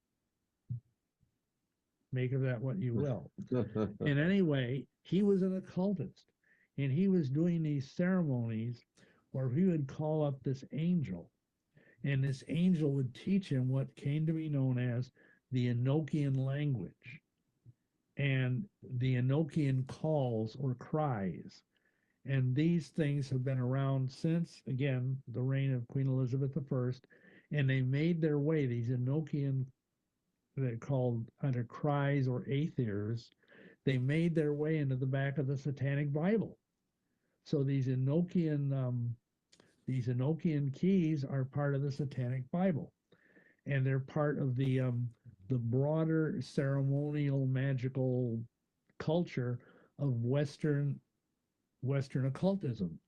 [SPEAKER 2] Make of that what you will. And anyway, he was an occultist, and he was doing these ceremonies where he would call up this angel, and this angel would teach him what came to be known as the Enochian language and the Enochian calls or cries. And these things have been around since, again, the reign of Queen Elizabeth I, and they made their way, these Enochian, they're called either cries or aethers, they made their way into the back of the Satanic Bible. So these Enochian keys are part of the Satanic Bible, and they're part of the broader ceremonial magical culture of Western occultism.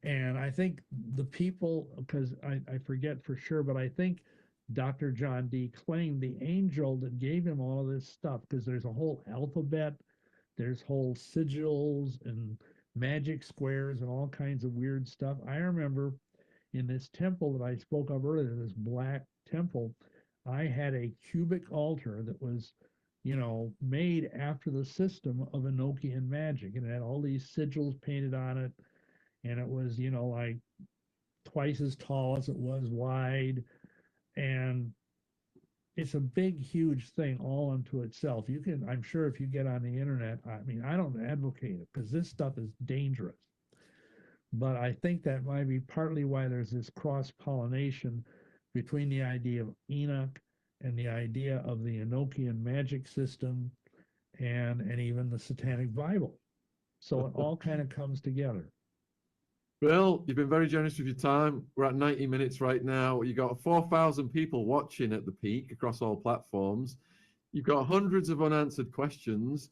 [SPEAKER 2] And I think the people, because I forget for sure, but I think Dr. John Dee claimed the angel that gave him all of this stuff, because there's a whole alphabet, there's whole sigils and magic squares and all kinds of weird stuff. I remember in this temple that I spoke of earlier, this black temple, I had a cubic altar that was, made after the system of Enochian magic. And it had all these sigils painted on it. And it was, like twice as tall as it was wide. And it's a big, huge thing all unto itself. I'm sure if you get on the internet, I mean, I don't advocate it because this stuff is dangerous. But I think that might be partly why there's this cross-pollination between the idea of Enoch and the idea of the Enochian magic system and even the Satanic Bible. So it all kind of comes together.
[SPEAKER 1] Bill, you've been very generous with your time. We're at 90 minutes right now. You got 4,000 people watching at the peak across all platforms. You've got hundreds of unanswered questions.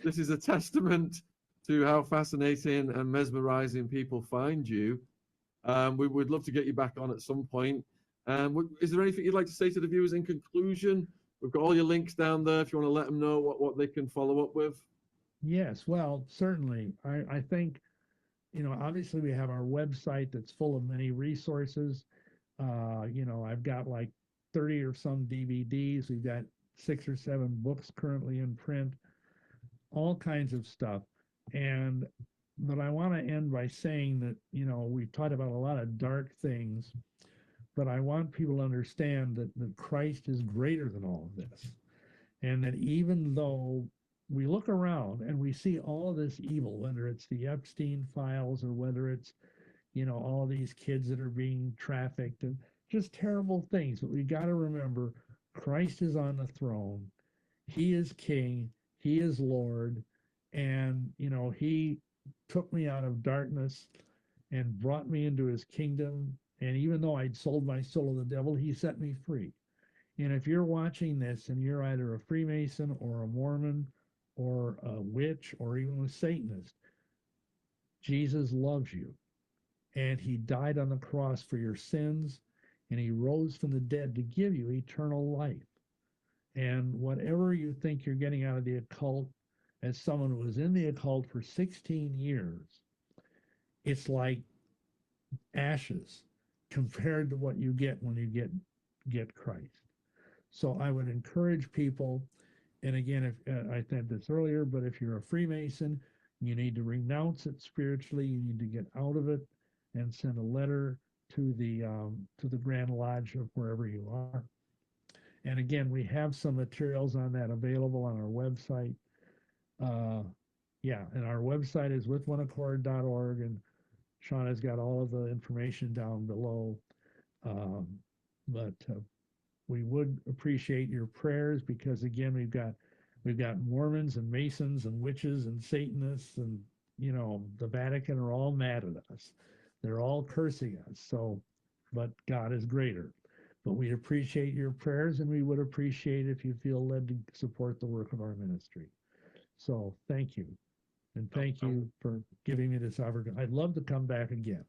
[SPEAKER 1] This is a testament to how fascinating and mesmerizing people find you. We would love to get you back on at some point. Is there anything you'd like to say to the viewers in conclusion? We've got all your links down there if you want to let them know what they can follow up with.
[SPEAKER 2] Yes, well, certainly. I think, obviously we have our website that's full of many resources. I've got like 30 or some DVDs. We've got 6 or 7 books currently in print, all kinds of stuff. But I want to end by saying that, we've talked about a lot of dark things, but I want people to understand that Christ is greater than all of this. And that even though we look around and we see all of this evil, whether it's the Epstein files or whether it's, all these kids that are being trafficked and just terrible things, but we got to remember Christ is on the throne. He is King. He is Lord. And, he took me out of darkness and brought me into his kingdom. And even though I'd sold my soul to the devil, he set me free. And if you're watching this and you're either a Freemason or a Mormon or a witch or even a Satanist, Jesus loves you. And he died on the cross for your sins, and he rose from the dead to give you eternal life. And whatever you think you're getting out of the occult, as someone who was in the occult for 16 years, it's like ashes compared to what you get when you get Christ. So I would encourage people, and again, if I said this earlier, but if you're a Freemason, you need to renounce it spiritually. You need to get out of it and send a letter to the Grand Lodge of wherever you are. And again, we have some materials on that available on our website. And our website is withoneaccord.org, and Shaun has got all of the information down below. But we would appreciate your prayers, because again, we've got Mormons and Masons and witches and Satanists, and the Vatican are all mad at us. They're all cursing us. So, but God is greater. But we appreciate your prayers, and we would appreciate if you feel led to support the work of our ministry. So thank you. And thank you for giving me this opportunity. I'd love to come back again.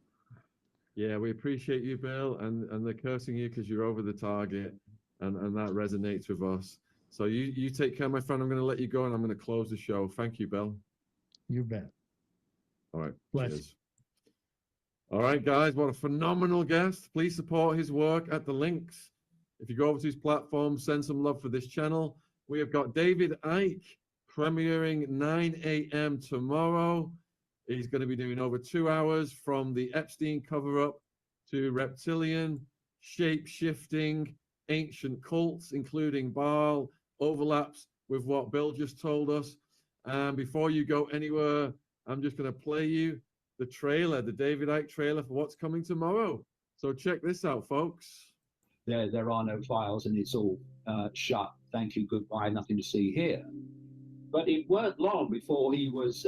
[SPEAKER 1] Yeah, we appreciate you, Bill, and they're cursing you because you're over the target, and that resonates with us. So you take care, my friend. I'm going to let you go, and I'm going to close the show. Thank you, Bill.
[SPEAKER 2] You bet.
[SPEAKER 1] All right.
[SPEAKER 2] Bless
[SPEAKER 1] Cheers. All right, guys, what a phenomenal guest. Please support his work at the links. If you go over to his platform, send some love for this channel. We have got David Icke premiering 9 a.m. tomorrow. He's going to be doing over 2 hours from the Epstein cover-up to reptilian, shape-shifting, ancient cults, including Baal, overlaps with what Bill just told us. And before you go anywhere, I'm just going to play you the trailer, the David Icke trailer for what's coming tomorrow. So check this out, folks.
[SPEAKER 3] There are no files and it's all shut. Thank you, goodbye, nothing to see here. But it weren't long before he was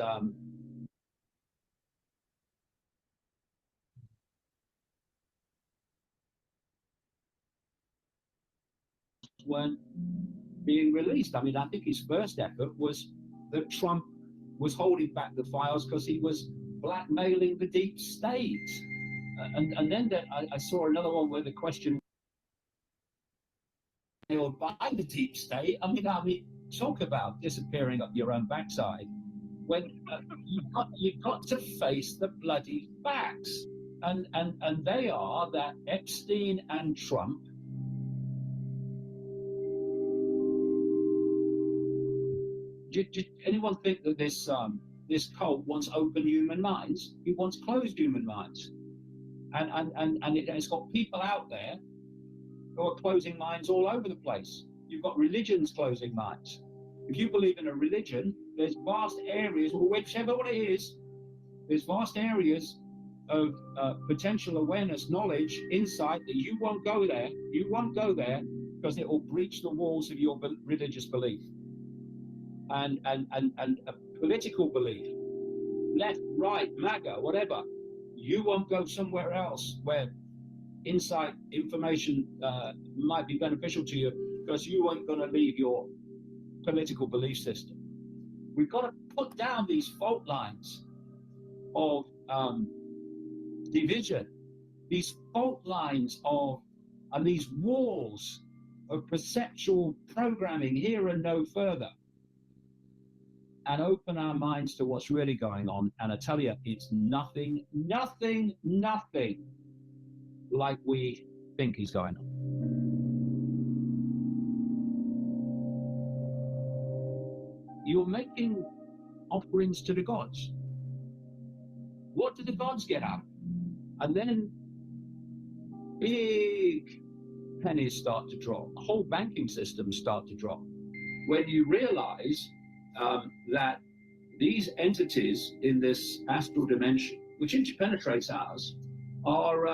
[SPEAKER 3] weren't being released. I mean, I think his first effort was that Trump was holding back the files because he was blackmailing the deep state. And then I saw another one where the question by the deep state. I mean, talk about disappearing up your own backside. When you've got to face the bloody facts, and they are that Epstein and Trump Did anyone think that this cult wants open human minds? He wants closed human minds, and it's got people out there who are closing minds all over the place. You've got religions closing minds. If you believe in a religion, there's vast areas, whichever one it is, there's vast areas of potential awareness, knowledge, insight that you won't go there. You won't go there because it will breach the walls of your religious belief. And a political belief, left, right, MAGA, whatever, you won't go somewhere else where insight, information might be beneficial to you because you aren't going to leave your political belief system. We've got to put down these fault lines of division, these fault lines and these walls of perceptual programming here and no further, and open our minds to what's really going on. And I tell you, it's nothing like we think is going on. You're making offerings to the gods. What do the gods get out? And then big pennies start to drop. The whole banking system start to drop. When you realize that these entities in this astral dimension, which interpenetrates ours, are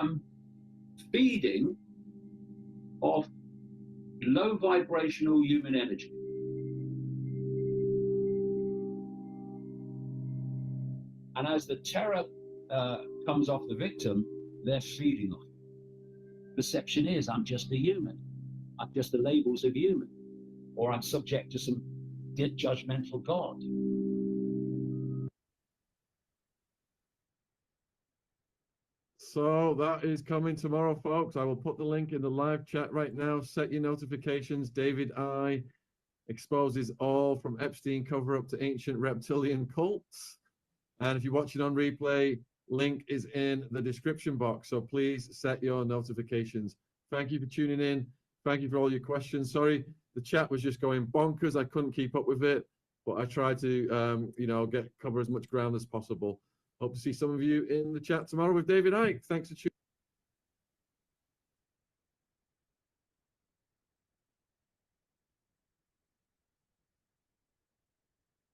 [SPEAKER 3] feeding off low vibrational human energy. And as the terror comes off the victim, they're feeding off. Perception is, I'm just a human. I'm just the labels of human. Or I'm subject to some judgmental God.
[SPEAKER 1] So that is coming tomorrow, folks. I will put the link in the live chat right now. Set your notifications. David I exposes all from Epstein cover-up to ancient reptilian cults. And if you're watching on replay, link is in the description box. So please set your notifications. Thank you for tuning in. Thank you for all your questions. Sorry, the chat was just going bonkers. I couldn't keep up with it, but I tried to, cover as much ground as possible. Hope to see some of you in the chat tomorrow with David Icke. Thanks for tuning in.